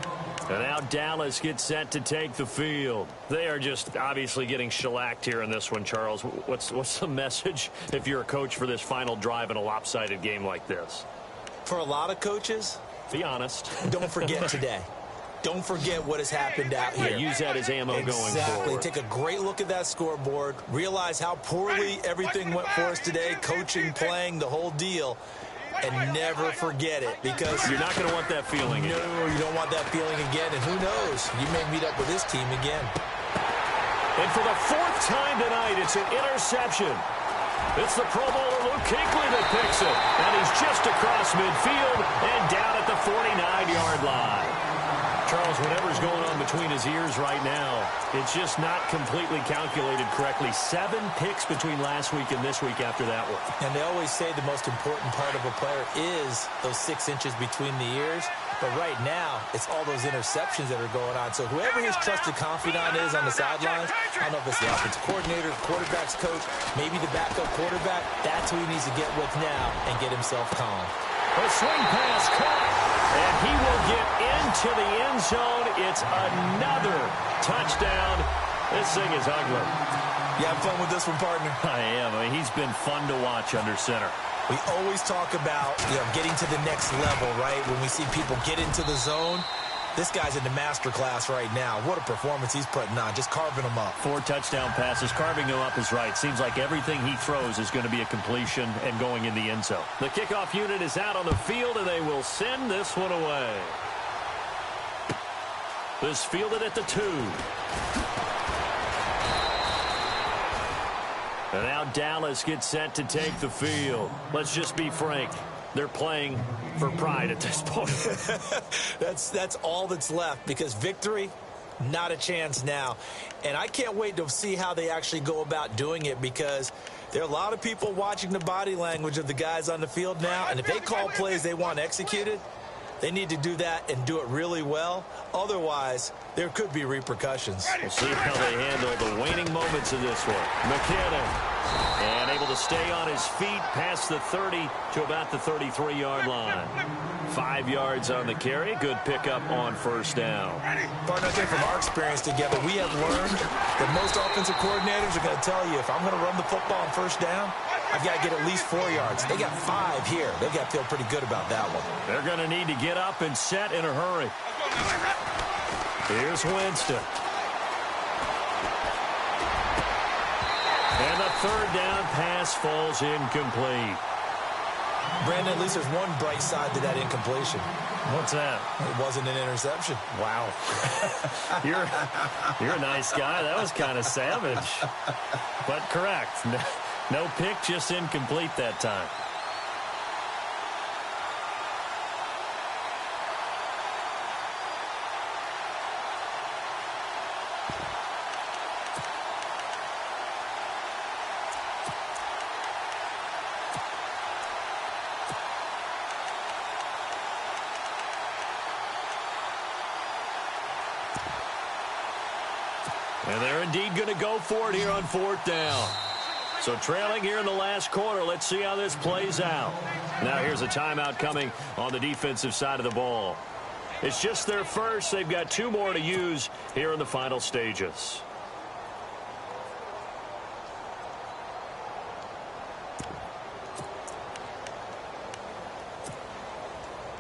now Dallas gets set to take the field. They are just obviously getting shellacked here in this one, Charles. What's the message if you're a coach for this final drive in a lopsided game like this? For a lot of coaches, be honest. Don't forget today. Don't forget what has happened out here. Use that as ammo going forward. Exactly. Take a great look at that scoreboard. Realize how poorly everything went for us today. Coaching, playing, the whole deal. And never forget it, because you're not going to want that feeling again. No, you don't want that feeling again. And who knows? You may meet up with this team again. And for the fourth time tonight, it's an interception. It's the Pro Bowler Luke Kuechly that picks it. And he's just across midfield and down at the 49-yard line. Charles, whatever's going on between his ears right now, it's just not completely calculated correctly. 7 picks between last week and this week after that one. And they always say the most important part of a player is those 6 inches between the ears. But right now, it's all those interceptions that are going on. So whoever his trusted confidant is on the sidelines, I don't know if it's the offensive coordinator, the quarterback's coach, maybe the backup quarterback, that's who he needs to get with now and get himself calm. A swing pass caught, and he will get into the end zone. It's another touchdown. This thing is ugly. You have fun with this one, partner? I am. I mean, he's been fun to watch under center. We always talk about, getting to the next level, right? When we see people get into the zone, this guy's in the master class right now. What a performance he's putting on, just carving them up. 4 touchdown passes. Carving them up is right. Seems like everything he throws is going to be a completion and going in the end zone. The kickoff unit is out on the field, and they will send this one away. This fielded at the 2. And now Dallas gets set to take the field. Let's just be frank. they're playing for pride at this point. That's all that's left, because victory, not a chance now. And I can't wait to see how they actually go about doing it, because there are a lot of people watching the body language of the guys on the field now, and if they call plays they want executed, they need to do that and do it really well. Otherwise, there could be repercussions. We'll see how they handle the waning moments of this one. McKinnon. And able to stay on his feet past the 30 to about the 33-yard line. 5 yards on the carry. Good pickup on first down. Partner, I think from our experience together, we have learned that most offensive coordinators are going to tell you, if I'm going to run the football on first down, I've got to get at least 4 yards. They got 5 here. They've got to feel pretty good about that one. They're going to need to get up and set in a hurry. Here's Winston. And the third down pass falls incomplete. Brandon, at least there's one bright side to that incompletion. What's that? It wasn't an interception. Wow. You're a nice guy. That was kind of savage. But correct. No pick, just incomplete that time. And they're indeed going to go for it here on fourth down. So trailing here in the last quarter. Let's see how this plays out. Now here's a timeout coming on the defensive side of the ball. It's just their first. They've got 2 more to use here in the final stages.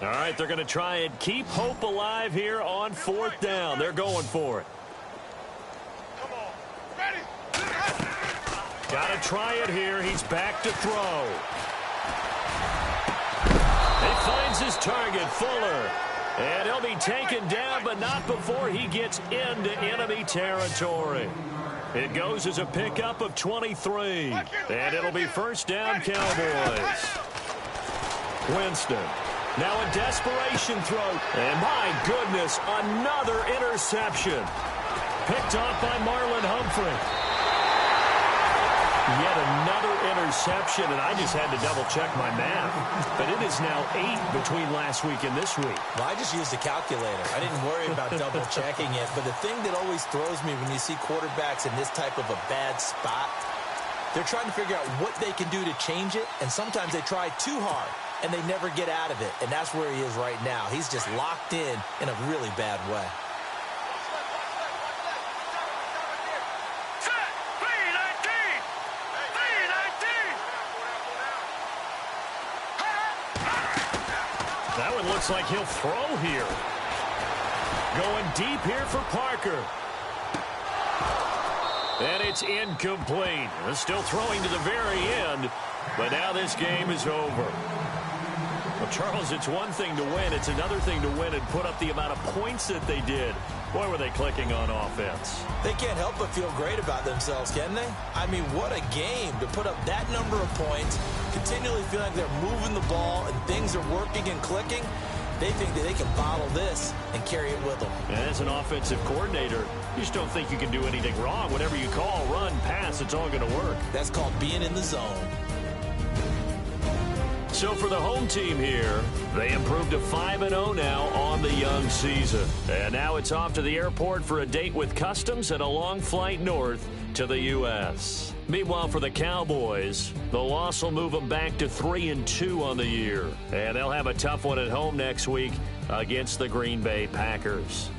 All right, they're going to try and keep hope alive here on fourth down. They're going for it. Got to try it here. He's back to throw. He finds his target, Fuller. And he'll be taken down, but not before he gets into enemy territory. It goes as a pickup of 23. And it'll be first down, Cowboys. Winston. Now a desperation throw. And my goodness, another interception. Picked off by Marlon Humphrey. Yet another interception, and I just had to double-check my math. But it is now 8 between last week and this week. Well, I just used a calculator. I didn't worry about double-checking it. But the thing that always throws me when you see quarterbacks in this type of a bad spot, they're trying to figure out what they can do to change it, and sometimes they try too hard, and they never get out of it. And that's where he is right now. He's just locked in a really bad way. That one looks like he'll throw here. Going deep here for Parker. And it's incomplete. They're still throwing to the very end, but now this game is over. Well, Charles, it's one thing to win. It's another thing to win and put up the amount of points that they did. Boy, were they clicking on offense. They can't help but feel great about themselves, can they? I mean, what a game to put up that number of points, continually feel like they're moving the ball and things are working and clicking. They think that they can bottle this and carry it with them. And as an offensive coordinator, you just don't think you can do anything wrong. Whatever you call, run, pass, it's all going to work. That's called being in the zone. So for the home team here, they improved to 5-0 now on the young season. And now it's off to the airport for a date with Customs and a long flight north to the U.S. Meanwhile, for the Cowboys, the loss will move them back to 3-2 on the year. And they'll have a tough one at home next week against the Green Bay Packers.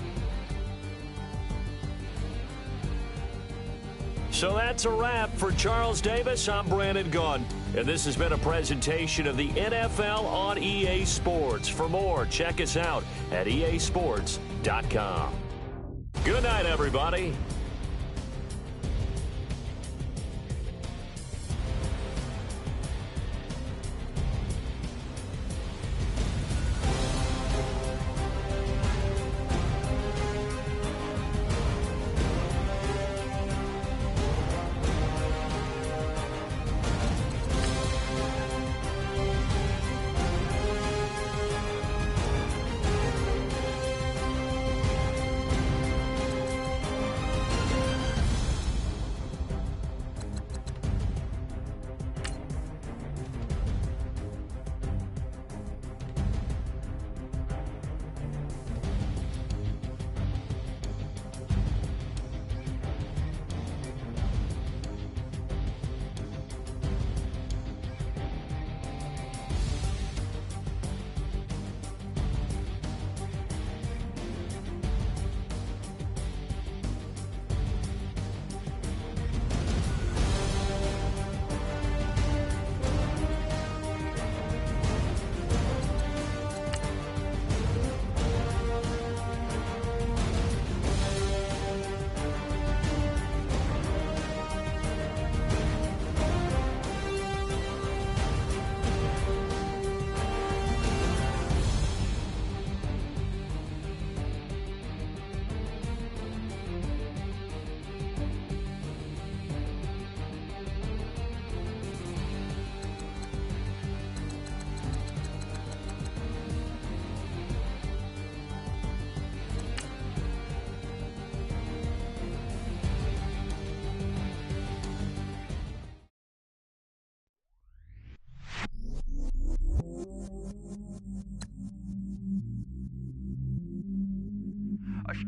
So that's a wrap. For Charles Davis, I'm Brandon Gunn. And this has been a presentation of the NFL on EA Sports. For more, check us out at easports.com. Good night, everybody.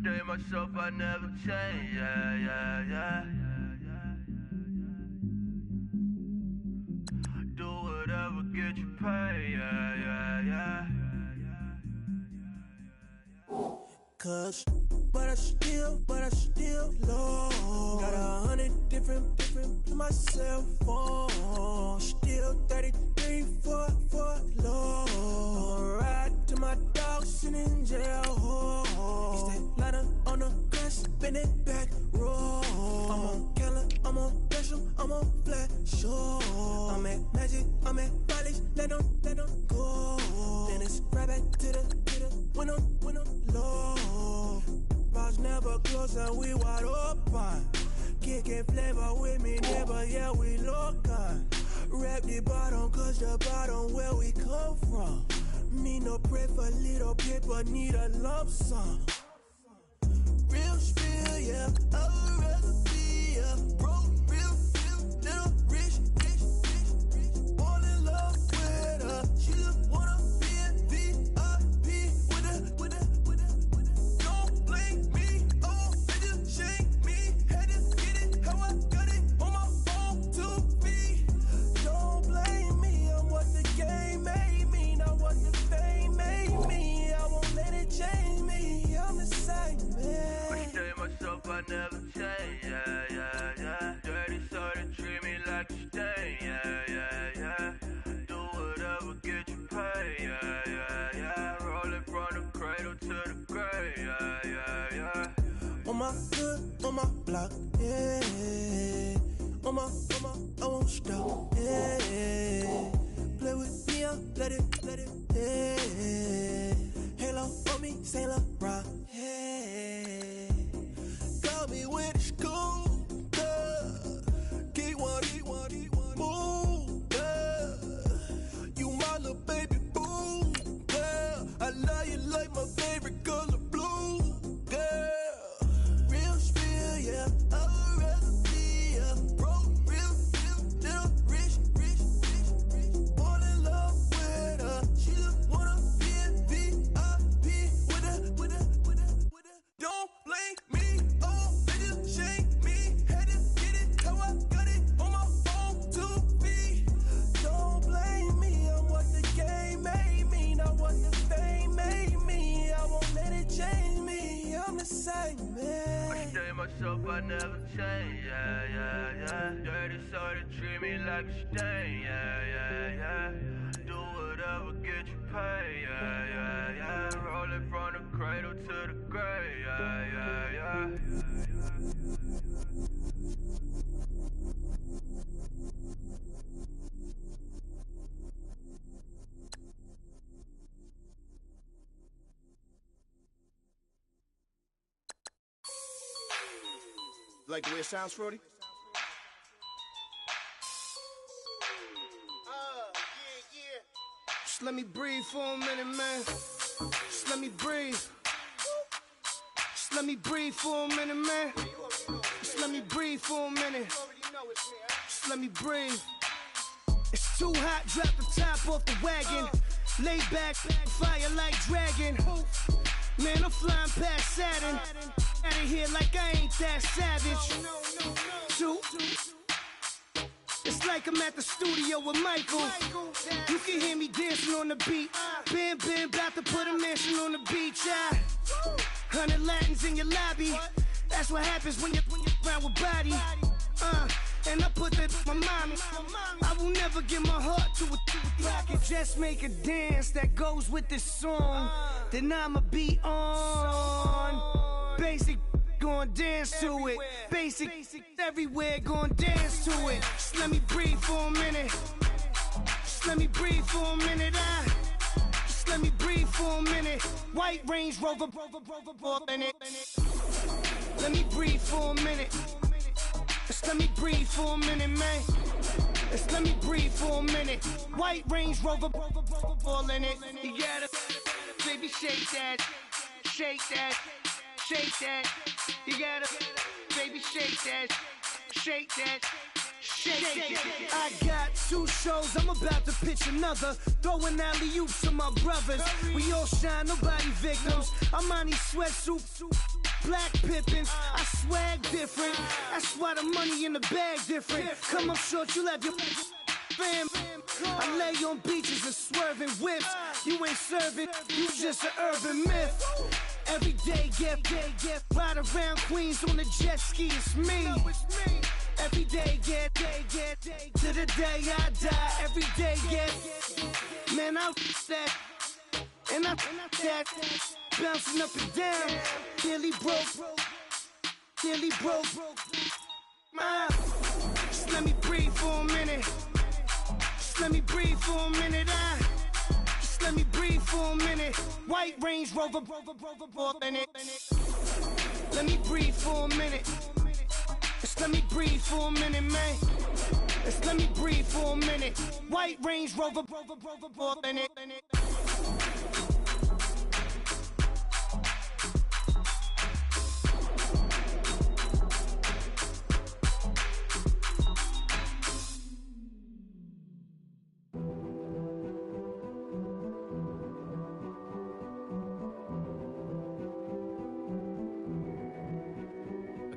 stay myself, I never change, yeah. Do whatever, get you paid, yeah. Cause, but I still low. Got 100 different to my cell phone. Still 33 for low. I'ma ride to my dog sitting in jail. He's that ladder on the grass, spin it back, roll. I'm on Keller, I'm on Gresham, I'm on Flat Shore. I'm at Magic, I'm at Raleigh, let them go. Then it's right back to the when I'm low. Bars never close and we wide open. Kicking flavor with me, neighbor, yeah, we local. Rap the bottom, cause the bottom where we come from. Me no pray for little paper, need a lump sum. Real spill, yeah, I would rather be a broke, real, little rich. All in love with her, she just wanna be a VIP with a. Don't blame me, oh, they just shame me. Had to get it, how I got it, on my phone to be. Don't blame me, I'm what the game made me, not what the fame made me. I won't let it change me, I'm the same man. I stay myself, I never change, yeah. Dirty so they treat me like a stain, yeah. Do whatever, get you paid, yeah. Rolling from the cradle to the grave, yeah. On my hood, on my block, yeah. On my, I won't stop, yeah. Play with me, let it, yeah. Halo on me, Saint Laurent, yeah. Got me with the school, Keep one, move, You my little baby boo, girl. I love you like my favorite color blue, girl. Real spill, yeah, I would rather be a broke, real, little rich. All in love with her, she just wanna be a VIP with a. Don't blame me, oh, they just shame me. Had to get it, how I got it, on my phone to be. Don't blame me, I'm what the game made me, not what the fame made me. I won't let it change me, I'm the same man. I stay myself, I never change, yeah. Dirty so they treat me like a stain, yeah. Do whatever, get you paid, yeah. Rolling from the cradle to the grave, yeah. Like the way it sounds, Frody? Yeah. Just let me breathe for a minute, man. Just let me breathe. Just let me breathe for a minute, man. Just let me breathe for a minute. Just let me breathe. It's too hot, drop the top off the wagon. Lay back, fire like dragon. Man, I'm flying past Saturn. Out of here like I ain't that savage. Two. It's like I'm at the studio with Michael. You can hear me dancing on the beat. Bam, about to put a mansion on the beach. 100 Latins in your lobby. That's what happens when you're around with body. And I put that in my mommy. I will never give my heart to a I can just make a dance that goes with this song. Then I'ma be on. Basic, gon' dance to it. Basic, everywhere, gon' dance to it. Just let me breathe for a minute. Just let me breathe for a minute. Just let me breathe for a minute. White Range Rover, in it. Let me breathe for a minute. Just let me breathe for a minute, man. Just let me breathe for a minute. White Range Rover, all in it. You gotta, baby, shake that, shake that. Shake that, you gotta, baby, shake that, shake that, shake that. I got 2 shows, I'm about to pitch another. Throwing alley-oops to my brothers. We all shine, nobody victims. I'm on these sweatsuits. black Pippins. I swag different. That's why the money in the bag different. Come up short, you have your fam. I lay on beaches and swerving whips. You ain't serving, you just an urban myth. Every day, get ride around Queens on the jet ski. It's me. Every day, get to the day I die. Every day, get man, I that and I that bouncing up and down. Nearly broke. Just let me breathe for a minute. Just let me breathe for a minute. Just let me breathe for a minute. White Range Rover, in it. Let me breathe for a minute. Just let me breathe for a minute, man. Just let me breathe for a minute. White Range Rover, in it.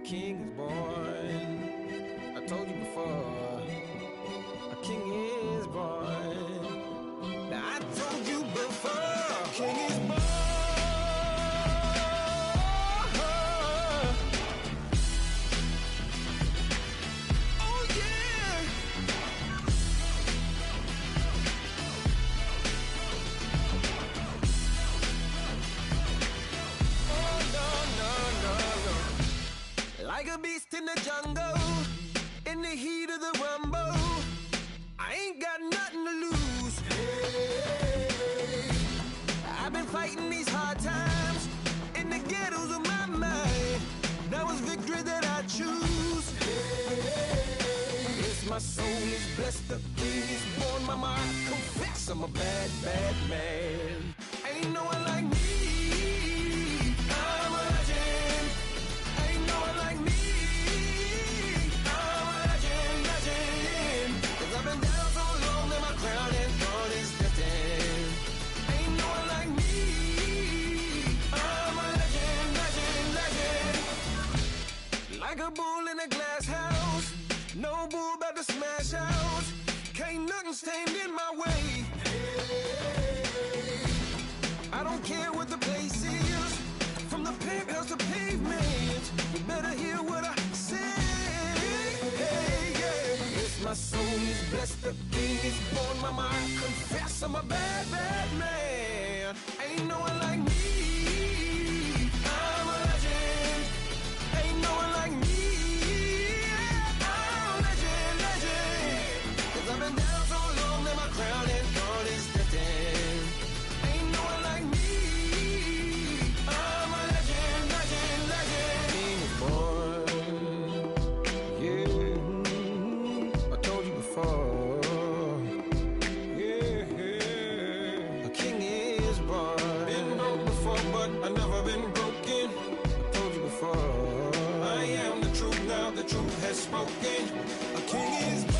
King is born. I told you before. A king is born. Now I told you before. A king is born. Oh yeah. Like a beast in the jungle, in the heat of the rumble, I ain't got nothing to lose. Hey, I've been fighting these hard times in the ghettos of my mind. Now it's victory that I choose. Hey, yes, my soul is blessed, the king is born. Mama, I confess I'm a bad, bad man. Ain't no one like me. Like a bull in a glass house, no bull about to smash out. Can't nothing stand in my way. Hey, I don't care what the place is, from the penthouse to pavement. You better hear what I say. Hey, yeah. Yes, my soul is blessed, the king is born. Mama, I confess I'm a bad, bad man. Ain't no one like me. I'm a legend. Ain't no one like me. I've been down so long that my crown and thorn is lifting. Ain't no one like me. I'm a legend, legend, legend. King is born. Yeah, I told you before. Yeah, a king is born. Been broke before, but I never been broken. I told you before. I am the truth now, the truth has spoken. A king is born.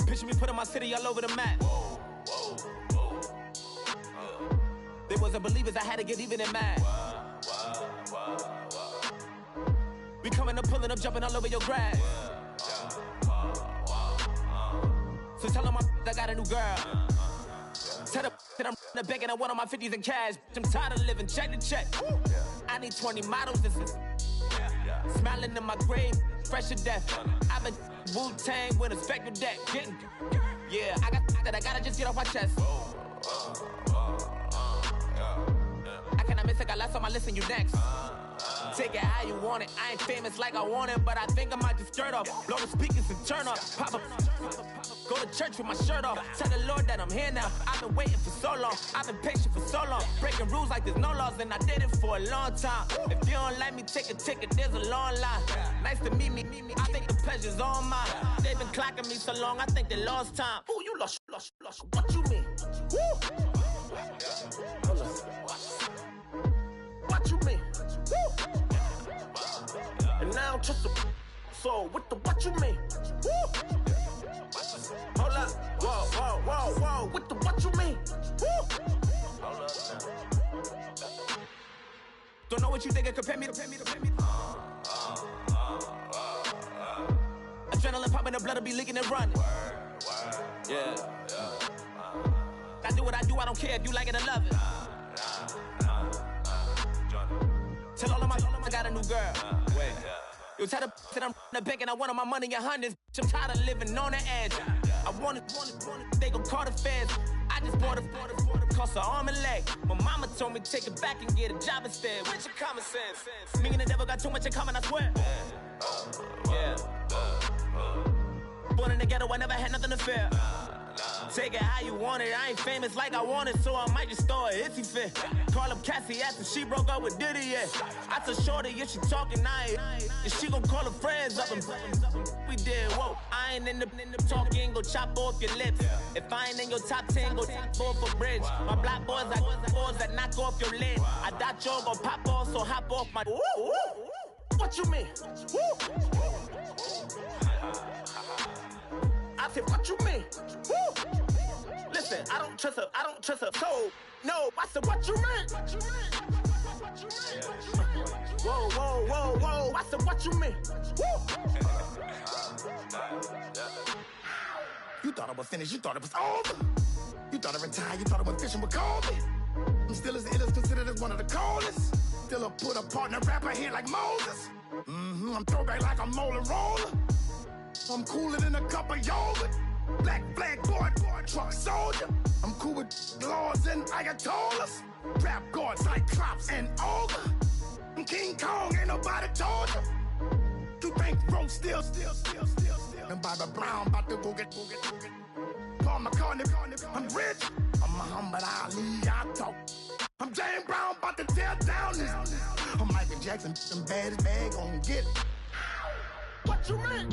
Picture me putting my city all over the map. They wasn't believers, I had to get even and mad. We coming up, pulling up, jumping all over your grass. So tell them I got a new girl. Tell them that I'm begging, I want on my 50s in cash. I'm tired of living check to check. I need 20 models, this is smiling in my grave, fresh to death. I've been Wu-Tang with a spectral deck. I gotta just get off my chest. I cannot miss it, got last on my list and you next. Take it how you want it. I ain't famous like I want it, but I think I might just skirt off. Blow the speakers and turn up. Pop up. Go to church with my shirt off. Tell the Lord that I'm here now. I've been waiting for so long. I've been patient for so long. Breaking rules like there's no laws, and I did it for a long time. If you don't like me, take a ticket. There's a long line. Nice to meet me. I think the pleasure's all mine. They've been clocking me so long, I think they lost time. Ooh, you lost. What you mean? Woo! What you mean? Woo! And now I'm just a so what you mean? Woo! Hold up, whoa, what you mean? Woo! Hold up now. Don't know what you think of, compare me to. Adrenaline popping, the blood'll be leaking and running. Yeah. I do what I do, I don't care if you like it or love it. Tell all of my I got a new girl. Wait. You tell the that I'm the bank and I want all my money in hundreds. I'm tired of living on the edge. I want it, they gon' call the feds. I just bought it, cost an arm and leg. My mama told me take it back and get a job instead. Where's your common sense? Me and the devil got too much in common, I swear. Yeah. Born in the ghetto, I never had nothing to fear. Take it how you want it. I ain't famous like I want it, so I might just throw a hissy fit. Call up Cassie after she broke up with Diddy, yeah. I told Shorty if she talking, and she gon' call her friends up and we did, whoa. I ain't in the talking, go chop off your lips. If I ain't in your top 10, go fall for bridge. My black boys, I got boys that knock off your lid. I thought you gon' pop off, so hop off my. What you mean? I said, what you mean? Woo! Listen, I don't trust her. So, no, I said, what you mean? Whoa. I said, what you mean? Woo! You thought I was finished, you thought it was over. You thought I retired, you thought I went fishing with Kobe. I'm still as ill as considered as one of the coldest. Still a put a partner rapper here like Moses. I'm throwback like a molar roller. I'm cooler than a cup of yogurt. Black flag boy, truck soldier. I'm cool with laws and Ayatollahs. Rap god, Cyclops and Olga. I'm King Kong, ain't nobody told you. You think Rose still. And Bobby Brown about to go get. Paul McCartney, I'm rich. I'm Muhammad Ali, I talk. I'm James Brown, about to tear down this. I'm Michael Jackson, them bad gon' get. What you mean?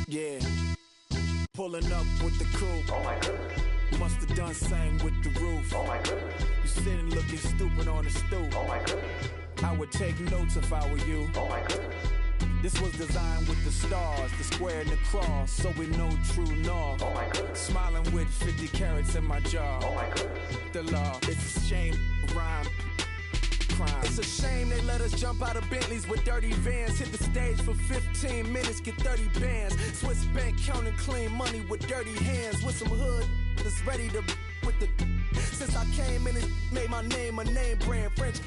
Yeah, pulling up with the coupe. Oh my goodness. Must have done same with the roof. Oh my goodness. You sitting looking stupid on the stoop. Oh my goodness. I would take notes if I were you. Oh my goodness. This was designed with the stars, the square and the cross, so we know true north. Oh my goodness. Smiling with 50 carats in my jaw. Oh my goodness. The law, it's a shame, rhyme. Crime. It's a shame they let us jump out of Bentleys with dirty vans. Hit the stage for 15 minutes, get 30 bands. Swiss bank counting clean money with dirty hands. With some hood that's ready to with the. Since I came in and made my name a name brand. French.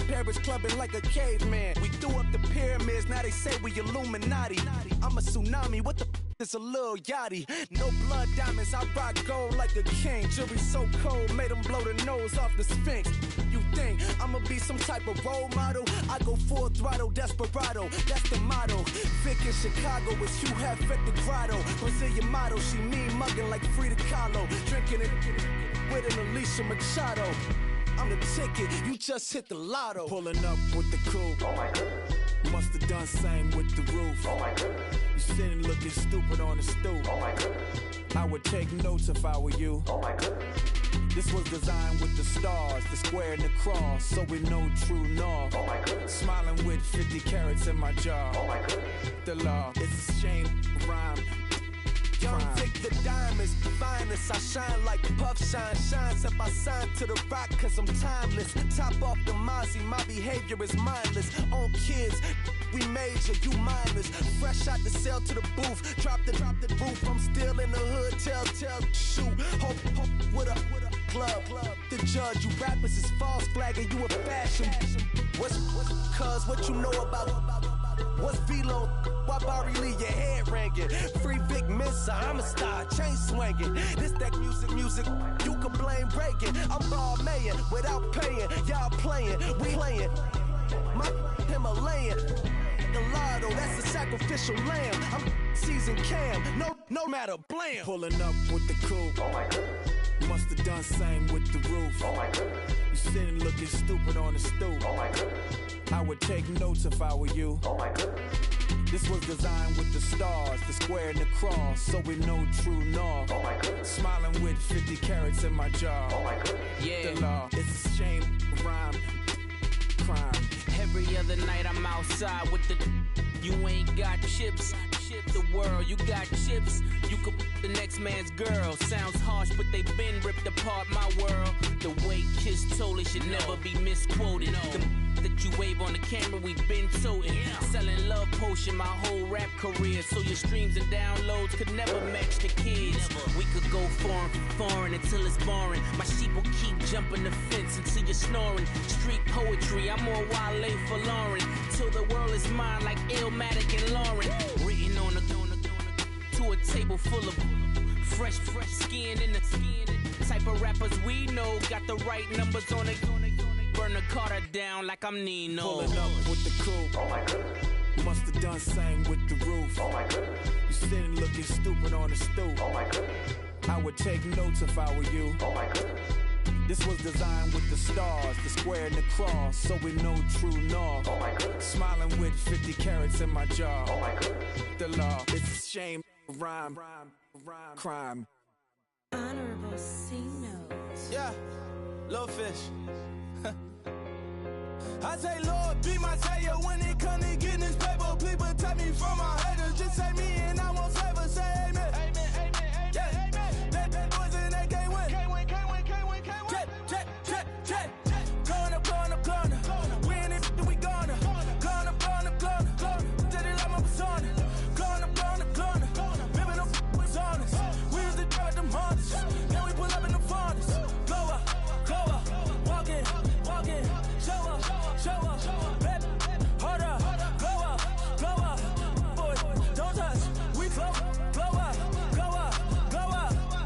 Paris clubbing like a caveman. We threw up the pyramids, now they say we Illuminati. I'm a tsunami, what the it's a little yachty. No blood diamonds, I rock gold like a king. Jewelry so cold, made them blow the nose off the Sphinx. You think I'ma be some type of role model? I go full throttle, desperado, that's the motto. Vic in Chicago is Hugh Hef at the grotto. Brazilian model, she mean mugging like Frida Kahlo. Drinking it with an Alicia Machado. I'm the ticket, you just hit the lotto. Pulling up with the coupe. Oh my goodness. Must have done same with the roof. Oh my goodness. You sitting looking stupid on the stoop. Oh my goodness. I would take notes if I were you. Oh my goodness. This was designed with the stars, the square and the cross, so we know true north. Oh my goodness. Smiling with 50 carats in my jaw. Oh my goodness. The law, it's a shame, rhyme. Young Vic, the diamonds, the finest. I shine like Puff shines if I sign to the rock, cause I'm timeless. Top off the Mozzie, my behavior is mindless. On kids, we major, you mindless. Fresh out the cell to the booth, drop the roof. I'm still in the hood, tell, shoot. Hope with a club. The judge, you rappers is false flagging, you a fashion. What's cuz, what you know about? What's Velo? Why Barry Lee, your head ringing? Free Vic Mensa, I'm a star, chain swinging. This that music, you can blame Reagan. I'm ball mayin' without paying. Y'all playing, we playing. My Himalayan. Gallardo, that's a sacrificial lamb. I'm seasoned cam, no matter, blam. Pulling up with the coupe. Oh my goodness. Must have done same with the roof. Oh my goodness. You sitting looking stupid on the stoop. Oh my goodness. I would take notes if I were you. Oh my goodness. This was designed with the stars, the square and the cross, so we know true north. Oh my goodness. Smiling with 50 carats in my jaw. Oh my goodness. Yeah. The law, it's a shame, rhyme, crime. Every other night I'm outside with the. You ain't got chips. The world, you got chips. You could the next man's girl. Sounds harsh, but they been ripped apart my world. The way Kiss told it should never be misquoted. The that you wave on the camera, we been toting. Selling love potion my whole rap career, so your streams and downloads could never match the kids. We could go foreign until it's boring. My sheep will keep jumping the fence until you're snoring. Street poetry, I'm more Wale for Lauren. Till the world is mine like Illmatic and Lauren. Written on a to a table full of fresh skin in the type of rappers we know. Got the right numbers on it. Burn the Carter down like I'm Nino. Pulling up with the coupe. Oh my goodness. Must have done same with the roof. Oh my goodness. You sitting looking stupid on the stoop. Oh my goodness. I would take notes if I were you. Oh my goodness. This was designed with the stars, the square and the cross, so we know true north. Oh my goodness. Smiling with 50 carats in my jaw. Oh my goodness. The law, it's a shame, rhyme, crime. Honorable C notes. Yeah, little fish. I say, Lord, be my savior when it comes to getting this paper. Please protect me from my haters. Just say me and I won't save us. Say amen. Amen, amen, amen. Yeah, amen. That boys and they can't win. Can't win. Jet. Going up. We in it, we gonna. Going up. Did it like my persona. Going up. Living no was honest. We used to drive them Hondas. Now we pull up in the Fondas. Glow up. Walk in. Show up. Baby, hold up. Glow up. Boy, don't touch. We glow up.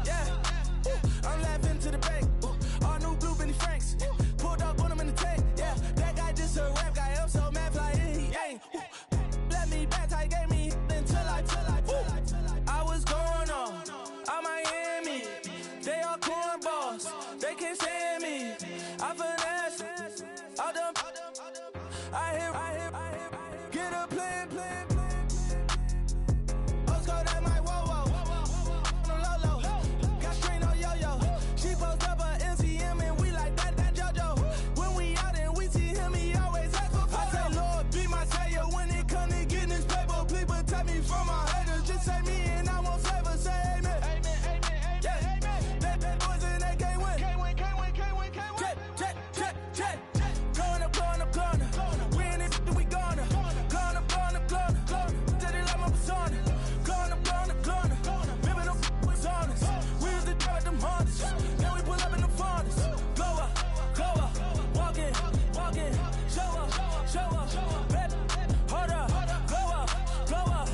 Yeah. I'm laughing to the bank. All new blue Benny Franks. Pulled up on him in the tank. Yeah, that guy just a rap guy. I'm so mad flying. He ain't. Let me back tight, gave me until I was going on. I'm Miami. They all cornballs. They can't stand me. I finesse. All them. I hear. Get a plan. Let's go that my whoa. No low. Got string on yo. She post up a MCM and we like that JoJo. When we out and we see him, he always ask for photo. I say, Lord, be my savior when it come to getting this paper. Please protect me from my haters. Just say me and I won't save us. Say amen. Amen. Yeah. That boys and they can't win. Can't win. Jet. Going up. We in it, we gonna. Going up. Did it like my persona. Going up. Living no was honest. We used to drive them Hondas. Now we pull up in the Fondas. Glow up. Walk in. Show up. Baby, hold up. Glow up.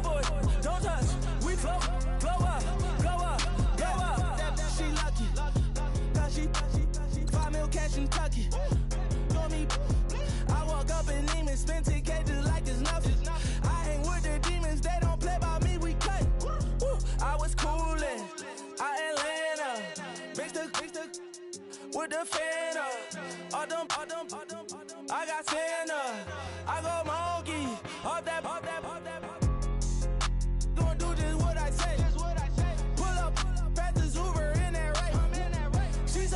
Boy, don't touch. We glow up. She lucky. Cause she 5 mil cash in Kentucky. Know me. I walk up in demons, spend 10K just like it's nothing. I hang with the demons, they don't play by me, we cut. I was coolin', Atlanta. Mixed with the Fanta. All them. I got Santa. I go monkey. All that. Gonna do just what I say. Pull up, pass the Uber in that race. She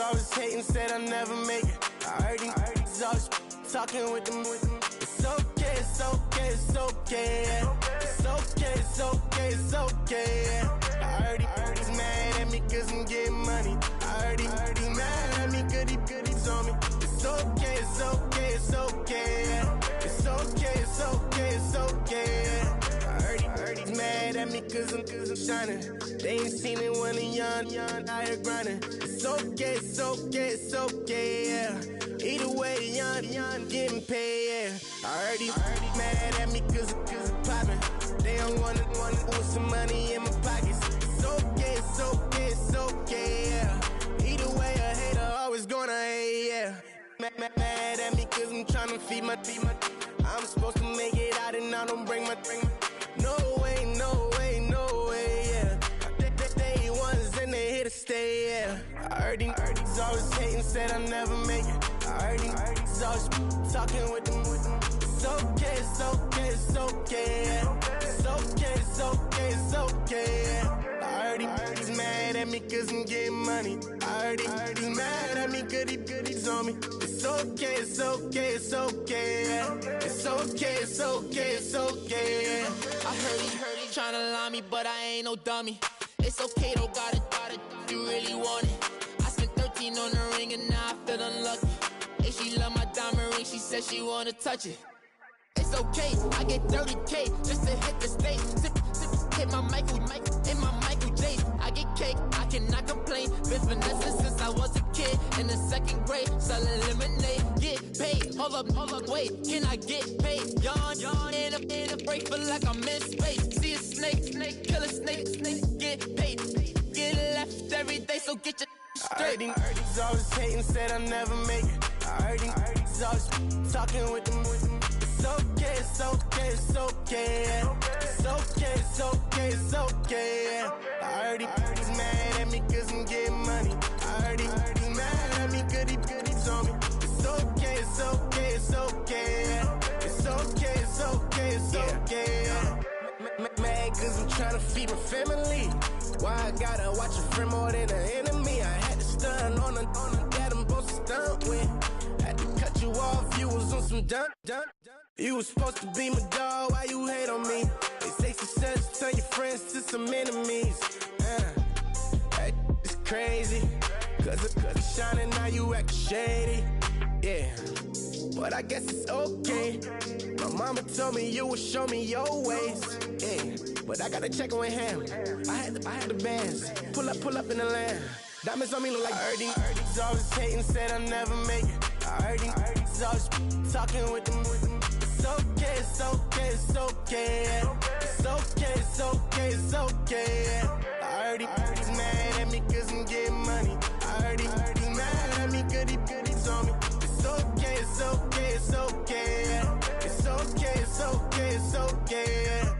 always hating, said I never make it. I heard these always talking with them. It's okay, it's okay, it's okay, yeah. It's okay, it's okay, it's okay, yeah. I heard he's mad at me cause I'm getting money. I heard he's mad at me cause he's on me. It's okay, it's okay, it's okay, yeah. It's okay, it's okay, it's okay, yeah. I heard he's mad at me cause I'm shining. They ain't seen it when I'm young, out here grinding. It's okay, it's okay, it's okay, yeah. Either way, young, getting paid, yeah. I heard he's mad at me cause I'm poppin'. They don't wanna put some money in my pockets. It's okay, it's okay, it's okay, yeah. Either way, a hater always gonna hate, yeah. Mad at me cause I'm tryna feed my I'm supposed to make it out and I don't bring my No way, no way, no way, yeah. They ones and they here to stay, yeah. I heard he's always hating, said I never make it. I heard he's always talking with them. It's okay, it's okay, it's okay, yeah. It's okay, it's okay, it's okay, yeah. I heard he's mad at me cause I'm getting money. I heard he's mad at me cause he's on me. It's okay, it's okay, it's okay, yeah. It's okay, it's okay, it's okay, yeah. I heard he tryna lie me, but I ain't no dummy. It's okay though, got it, you really want it. I spent 13 on the ring and now I feel unlucky. Hey, she love my diamond ring, she said she wanna touch it. It's okay, I get 30K just to hit the stage. Sip, hit my Michael, in my Michael J. I get cake, I cannot complain. Been finessing since I was a kid in the second grade. Selling lemonade, get paid. Hold up, wait, can I get paid? Yawn, in a break, feel like I'm in space. See a snake, kill a snake, get paid. Get left every day, so get your straight. I heard he's always hating, said I never make it. I heard he's always talking with them. It's okay, it's okay, it's okay, yeah. It's okay, it's okay, it's okay, yeah. I heard he's mad at me cause I'm getting money. I heard he's mad at me cause he's on me. It's okay, it's okay, it's okay, yeah. It's okay, it's okay, it's okay, yeah. Mad cause I'm tryna feed my family. Why I gotta watch a friend more than an enemy? I had to stun on a that I'm supposed to stunt with. Had to cut you off, you was on some dun. You was supposed to be my dog, why you hate on me? They say success turn your friends to some enemies. That is crazy. Cause it's shining, now you act shady. Yeah, but I guess it's okay. My mama told me you would show me your ways. Yeah, but I gotta check with him. I had the bands. Pull up in the land. Diamonds on me look like I heard he's always hating, said I never make it. I heard he's always talking with them. It's okay, it's okay, it's okay, yeah. It's okay, it's okay, it's okay, yeah. I heard he's mad at me cause I'm getting money. I heard he's mad at me cause he's on me. It's okay, it's okay, it's okay, yeah. It's okay, it's okay, it's okay, yeah.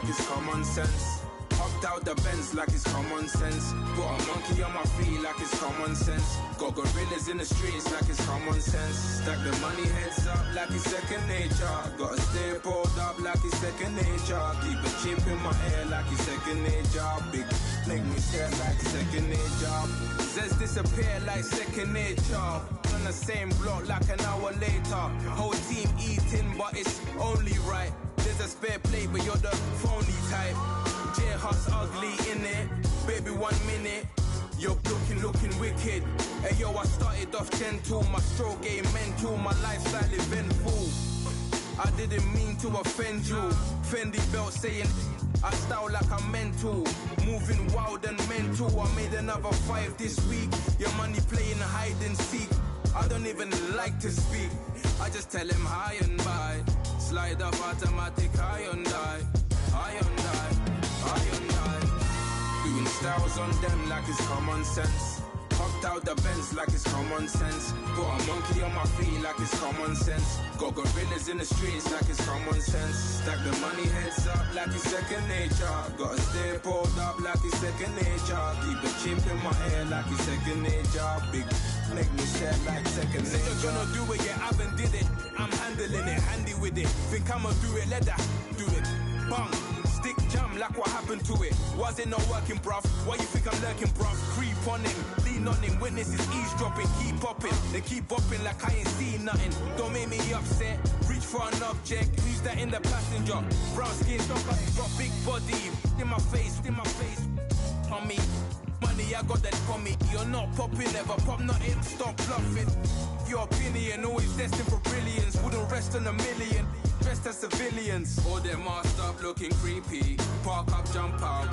It's common sense. Hopped out the Benz like it's common sense. Got a monkey on my feet like it's common sense. Got gorillas in the streets like it's common sense. Stack the money heads up like it's second nature. Gotta stay pulled up like it's second nature. Keep a chip in my ear like it's second nature. Big make me stare like second nature. Says disappear like second nature. On the same block like an hour later. Whole team eating but it's only right. There's a spare plate, but you're the phony type. J-Hut's ugly, innit? Baby, 1 minute. You're looking wicked. Hey, yo, I started off gentle. My stroke game mental. My lifestyle eventful. I didn't mean to offend you. Fendi belt saying I style like I'm mental. Moving wild and mental. I made another 5 this week. Your money playing hide and seek. I don't even like to speak. I just tell him hi and bye. Slide up automatic, high and die. Doing styles on them like it's common sense. Hopped out the Benz like it's common sense. Put a monkey on my feet like it's common sense. Got gorillas in the streets like it's common sense. Stack the money heads up like it's second nature. Gotta stay pulled up like it's second nature. Keep the chimp in my hair like it's second nature. Big make me sad like second nature. You're gonna do it, yeah, I haven't did it. I'm handling it, handy with it. Think I'ma do it, let that do it. Bang, stick jam like what happened to it. Was it not working, bruv? Why you think I'm lurking, bruv? Creep on him, lean on him, witnesses eavesdropping. Keep popping, they keep bopping like I ain't seen nothing. Don't make me upset, reach for an object. Who's that in the passenger? Brown skin, got big body. In my face, on me. Money, I got that from me. You're not popping, never pop nothing, stop bluffing. Your opinion, always destined for brilliance. Wouldn't rest on a million, dressed as civilians. All them masked up looking creepy. Park up, jump out,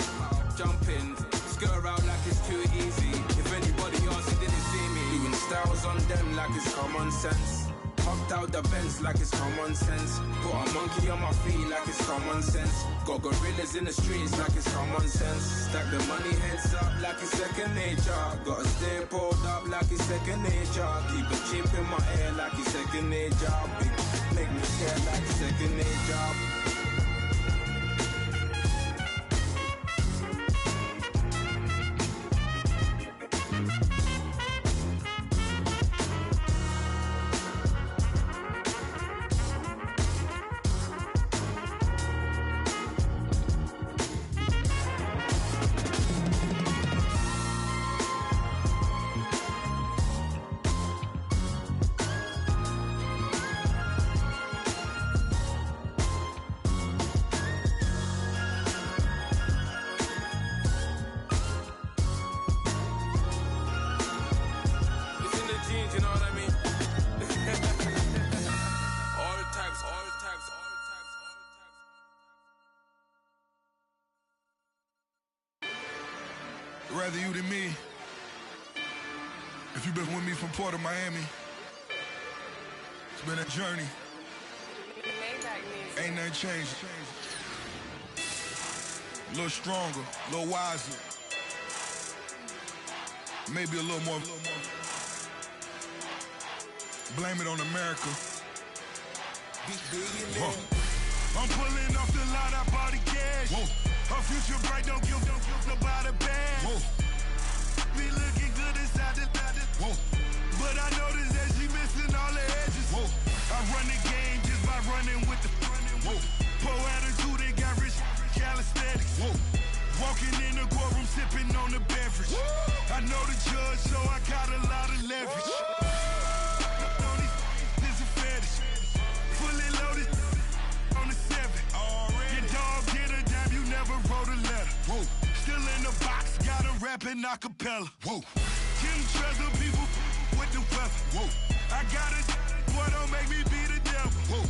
jump in. Skirt out like it's too easy. If anybody else didn't see me. Doing styles on them like it's common sense. Hopped out the Benz like it's common sense. Put a monkey on my feet like it's common sense. Got gorillas in the streets like it's common sense. Stack the money heads up like it's second nature. Gotta stay pulled up like it's second nature. Keep a chimp in my hair like it's second nature. Big make me scared like second nature. Rather you than me. If you've been with me from Port of Miami, it's been a journey. Ain't nothing changed. A little stronger, a little wiser. Maybe a little more. Blame it on America. I'm pulling off the line, I bought the cash. Whoa. Her future bright, don't give nobody bad. Whoa. Be looking good inside the whoa. But I noticed that she missing all the edges. Whoa. I run the game just by running with the whoa. Poor attitude, they got rich calisthenics. Whoa. Walking in the courtroom, sipping on the beverage. Woo. I know the judge, so I got a lot of leverage. This is a fetish. Fully loaded on the 7. Your dog get a dime, you never wrote a letter. Whoa. Still in the box, gotta rap in acapella. Whoa. Kim treasure people with the weapon. Whoa. I got it, boy, don't make me be the devil. Whoa.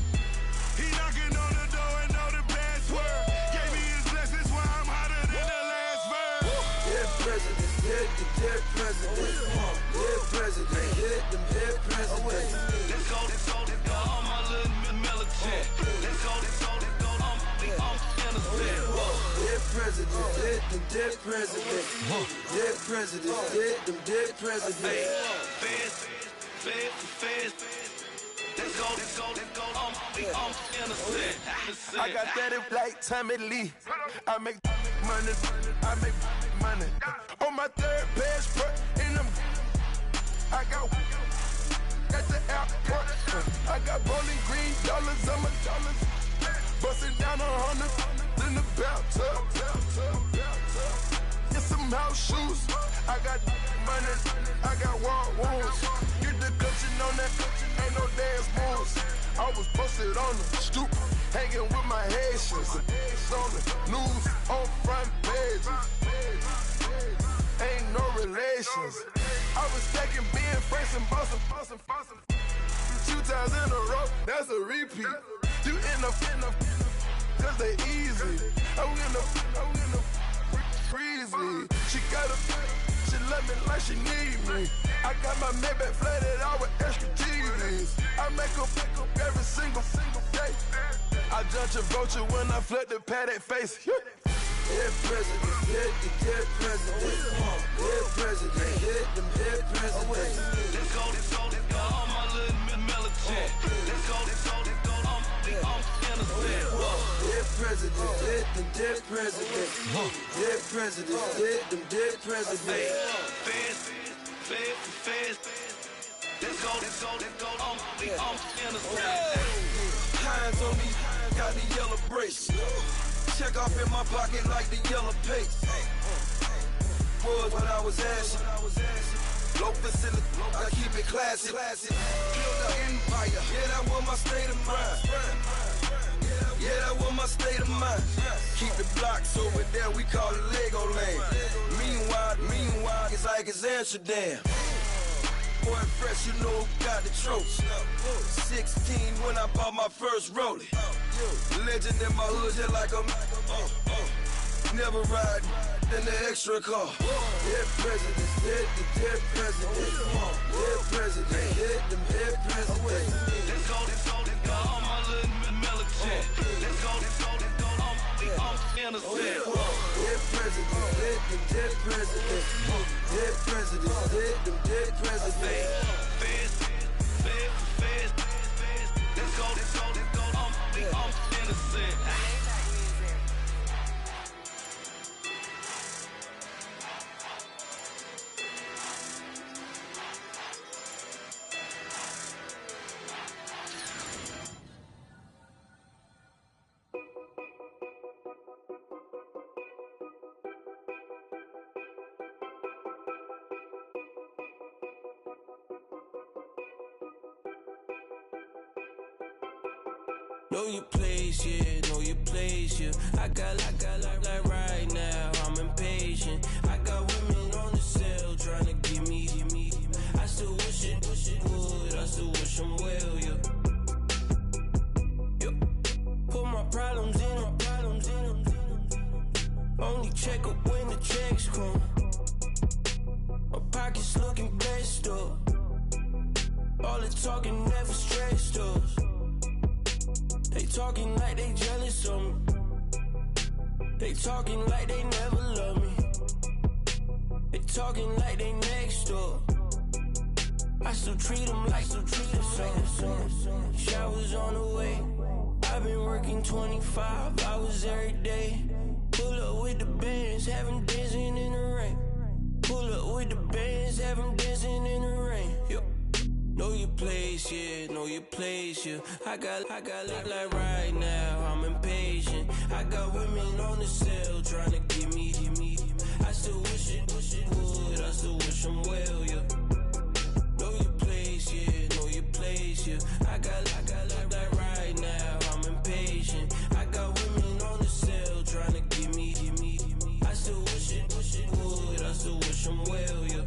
He knocking on the door and know the password. Gave me his blessings while I'm hotter than the last verse. Dead presidents, dead presidents. Dead presidents, dead presidents. Let's go, all my little militant. Let's go, I'm innocent. Dead presidents, dead presidents. Dead presidents, dead presidents. Feds. Let's go, I'm innocent. I got that in like Tommy Lee. I make money. On my third passport, and I got at the airport. I got bowling green dollars on my dollars. Busting down 100 in the bathtub. Get some house shoes. I got money. I got wall wounds. Get the cushion on that. Ain't no dance moves. I was posted on the stoop, hanging with my Haitians. On the news, on front pages. Ain't no relations. I was stacking being fresh and bustin'. 2 times in a row, that's a repeat. You end up, cause they easy. I'm in the freezy. She love me like she need me. I got my Maybach flooded out with extra TVs. I make up every single day. I judge a vulture when I flip the Paddock face. Dead presidents, dead presidents. Dead presidents, hit them dead presidents. Let's go, all my little militant. Let's go, I'm innocent. Dead presidents, hit them dead presidents. Dead presidents, hit them dead presidents. Feds. Let's go, I'm innocent. Hands on me, got the yellow brace. Check off in my pocket like the yellow paste. Was when I was asking. Low facility, I keep it classy. Build an empire, yeah, that was my state of mind. Yeah, that was my state of mind. Keep the blocks over there, we call it Lego Land. Meanwhile, it's like it's Amsterdam. Boy, fresh, you know who got the tropes. 16 when I bought my first rollie. Legend in my hood, just like a never ride in the extra car. Dead presidents, dead presidents. Dead presidents, hit them dead presidents. Let's go, all my little militant. Let's go, I'm innocent. Dead presidents, hit them dead presidents. Dead presidents, hit them dead presidents. Feds. Let's go, I'm innocent. Know your place, yeah, know your place, yeah. I got like right now, I'm impatient. I got women on the cell trying to give me. I still wish it would, I still wish them well, yeah. Put my problems in. Only check up when the checks come. My pockets looking blessed up. All the talking never stressed us. They talking like they jealous of me. They talking like they never love me. They talking like they next door. I still treat them like some. Showers on the way. I've been working 25 hours every day. Pull up with the bands, have them dancing in the rain. Pull up with the bands, have them dancing in the rain. Yo. Know your place, yeah, know your place, yeah. I got like right now, I'm impatient. I got women on the cell trying to give me. I still wish it would, I still wish them well, yeah. Know your place, yeah, know your place, yeah. I got like right now, I'm impatient. I got women on the cell trying to give me. I still wish it would, I still wish them well, yeah.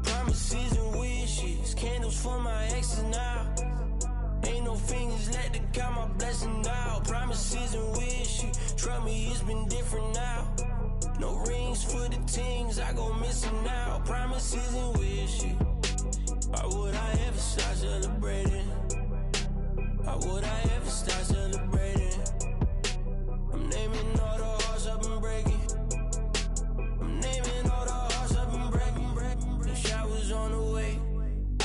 Promises and wishes, candles for my exes now. Ain't no fingers left to count my blessing now. Promises and wishes, trust me, it's been different now. No rings for the things I go missing now. Promises and wishes, why would I ever start celebrating? Why would I ever start celebrating? I'm naming all the hearts I've been breaking. I'm naming all the hearts I've been breaking. The showers on the way.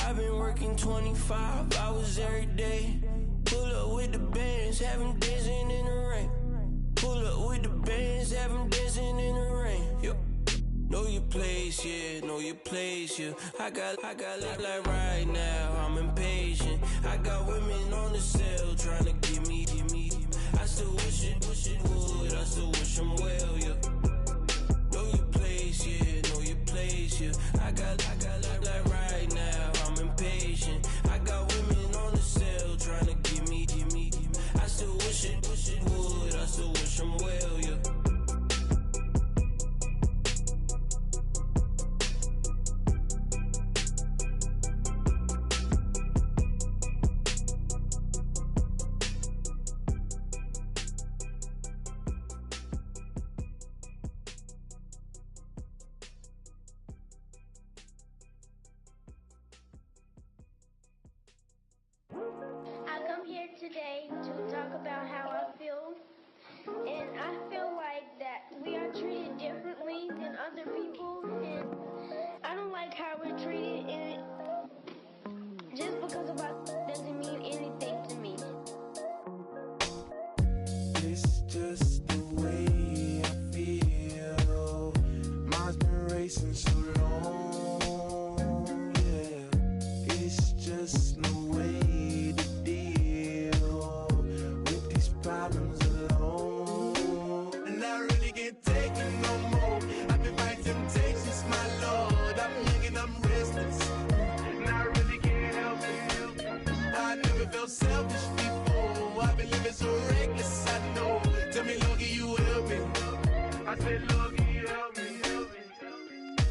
I've been working 25 hours every day. Pull up with the bands, have them dancing in the rain. Pull up with the bands, have them dancing in the rain. Yo. Know your place, yeah, know your place, yeah. I got like right now, I'm impatient. I got women on the cell trying to give me. I still wish it would, I still wish them well, yeah. Know your place, yeah, know your place, yeah. I got like right now, I'm impatient. I got women on the cell trying to give me. I still wish it would, I still wish them well, yeah.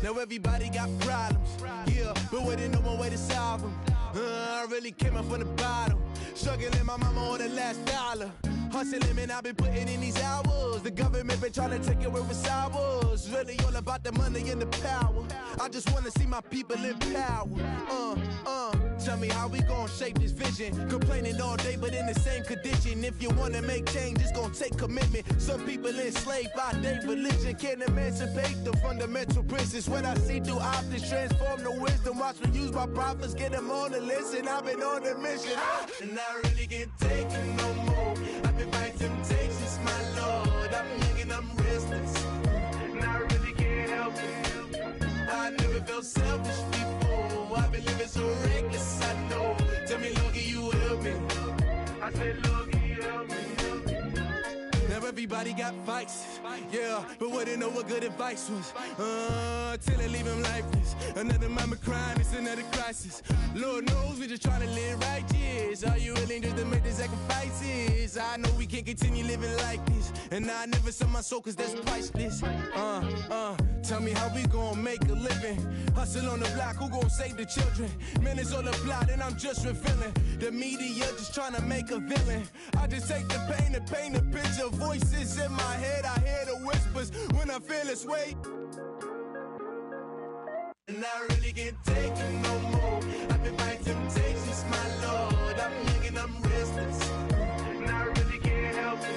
Now everybody got problems, yeah, but waiting no one way to solve them. I really came up from the bottom, struggling my mama on the last dollar. Hustling, man, I've been putting in these hours. The government been trying to take away what's ours. Really all about the money and the power. I just want to see my people in power. Tell me how we gon' shape this vision. Complaining all day, but in the same condition. If you wanna make change, it's gon' take commitment. Some people enslaved by their religion can't emancipate the fundamental principles. What I see through optics transform the wisdom. Watch me use my prophets, get them on the listen. I've been on a mission, and I really can't take it no more. I've been fighting temptations, my Lord. I'm young and I'm restless, and I really can't help it. I never felt selfish before. I've been living so reckless, I know. Tell me, Lord, can you help me? I said, Lord, can you help me? Now everybody got fights, yeah, but wouldn't know what good advice was. Till they leave him lifeless. Another mama crying, it's another crisis. Lord knows we just trying to live righteous. Are you willing just to make the sacrifices? I know we can't continue living like this, and I never sell my soul cause that's priceless. Tell me how we gon' make a living. Hustle on the block, who gon' save the children? Man, it's all a plot and I'm just revealing. The media just trying to make a villain. I just take the pain and paint a picture. Voices in my head, I hear the whispers when I feel this way. And I really can't take it no more. I've been fighting temptations, my Lord. I'm young and I'm restless, and I really can't help it.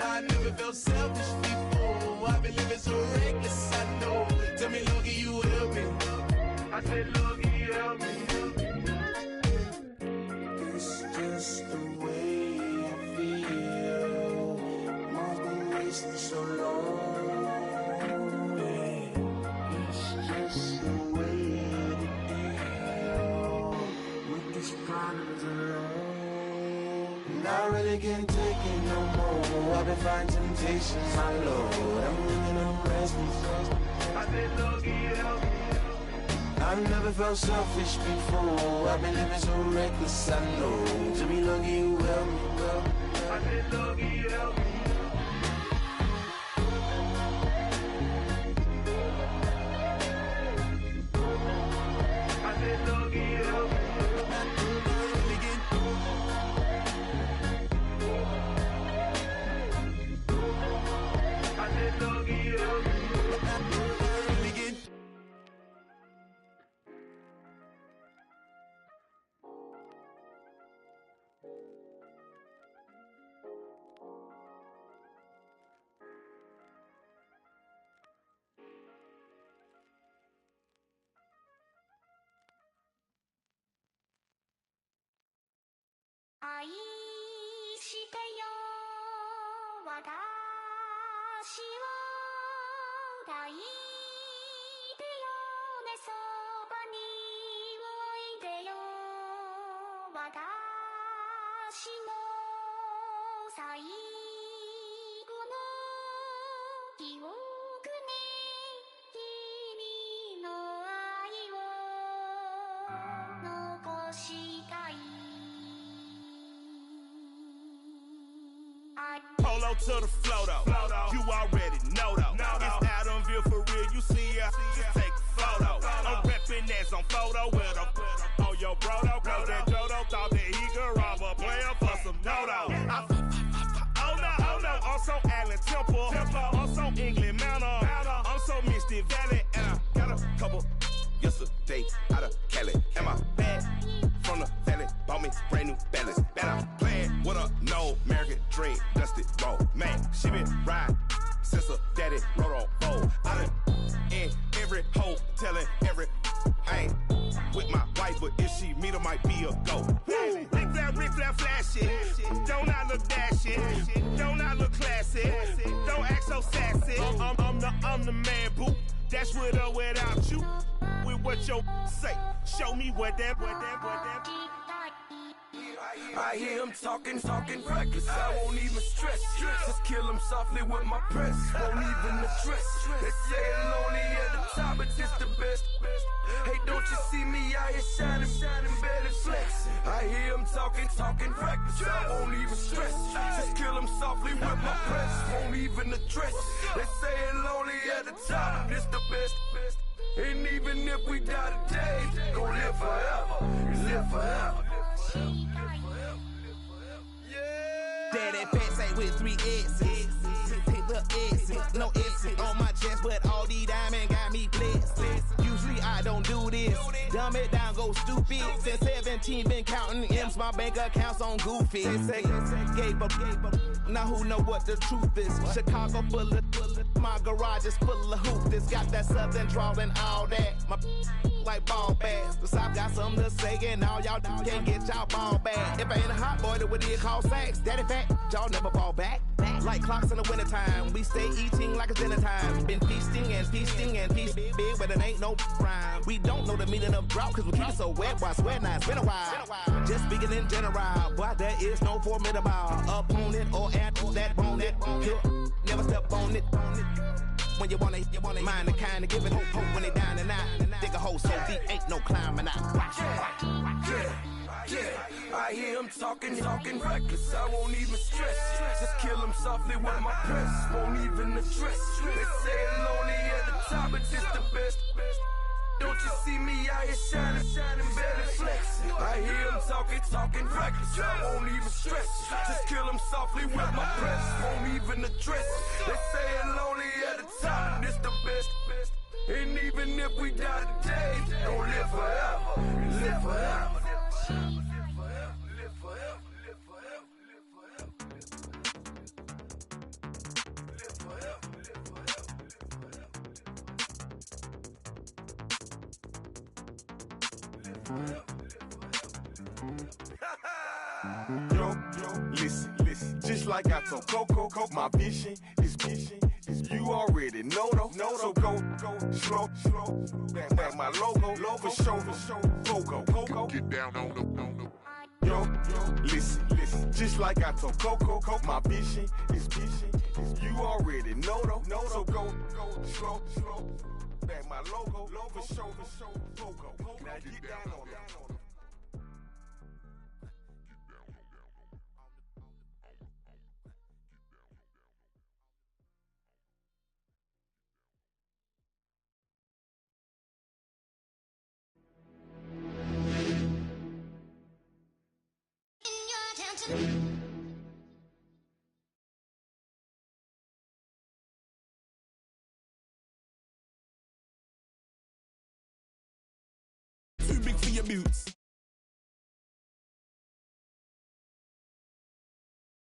I never felt selfish before. I've been living so reckless, I know. Tell me, Lord, can you help me? I said, Lord, can you help me? It's just the way I feel. Mom's been wasting so long. It's the way to deal with these problems alone. And I really can't take it no more. I've been fighting temptations, my Lord. I'm living on restless. I said, Lord, can you help me? I've never felt selfish before. I've been living so reckless, I know. To be lucky you help me, well. I said, Lord, can you help me? Polo to the flow though, you already know though. It's Adamville for real, you see ya, just take a photo. I'm reppin' as on photo with a on your bro though. Cause that Jodo thought that he could rob a player for some dodo. Oh no, I'm so Allen Temple, I'm so England Mountain, I'm so Mystic Valley, and I got a couple yesterday out of Cali. And my bag from the valley bought me brand new balance. And I'm playing with a no American dream, dusted road. Man, she been riding since her daddy rode on fold. I done in every hole, telling every I ain't with my wife, but if she meet her, might be a go. Rick Flair flashing, don't I look dashing, don't I look classy, don't act so sassy. I'm the man, boo. That's with or without you. With what your say, show me what that. I hear him talking reckless. I won't even stress. Just kill him softly with my press. Won't even address. They say it's lonely at the top, but this the best. Hey, don't you see me out here shining, barely flexing? I hear him talking reckless. I won't even stress. Just kill him softly with my press. Won't even address. They say it's lonely at the top. top, this the best. And even if we die today, gon' live forever. Live forever. Daddy fat say with 3 X's. Hit the X's, no X's on my chest, but all these diamonds got me blessed. Usually I don't do this. Dumb it down, go stupid. Since 17 been counting M's, my bank account's on goofy. Say, gave up. Now who know what the truth is? Chicago full of my garage is full of hoopers. Got that southern drawl and all that. My like ball bags. The South got something to say, and all y'all can't get y'all ball back. If I ain't a hot boy, that would it call sacks. Daddy fat, y'all never fall back. Like clocks in the wintertime, we stay eating like it's dinner time. Been feasting and feasting and feasting big, but it ain't no rhyme. We don't know the meaning of drought, cause we keep it so wet. Why sweat now? It's been a while. Just speaking in general, boy, there is no formidable opponent or at that bone it. Never step on it. When you want it, mind the kind of giving hope when they down and out. Dig a hole so deep, ain't no climbing out. Yeah, I hear him talking reckless. I won't even stress. Just kill him softly with my press. Won't even address. They say it lonely at the top, but it's the best. Don't you see me out here shining, better flex. I hear him talking reckless. I won't even stress. Just kill him softly with my press. Won't even address. They say it lonely at the top, it's the best. And even if we die today, don't live forever. Live forever. Yo, listen, just like I told Coco, my vision is you already know though. So go, slow, back my logo, for show, Coco, get down on the. Yo, listen, just like I told Coco, my vision is you already know though. So go, slow, back my logo, for show, Coco, now get down on that. Too big for your boots.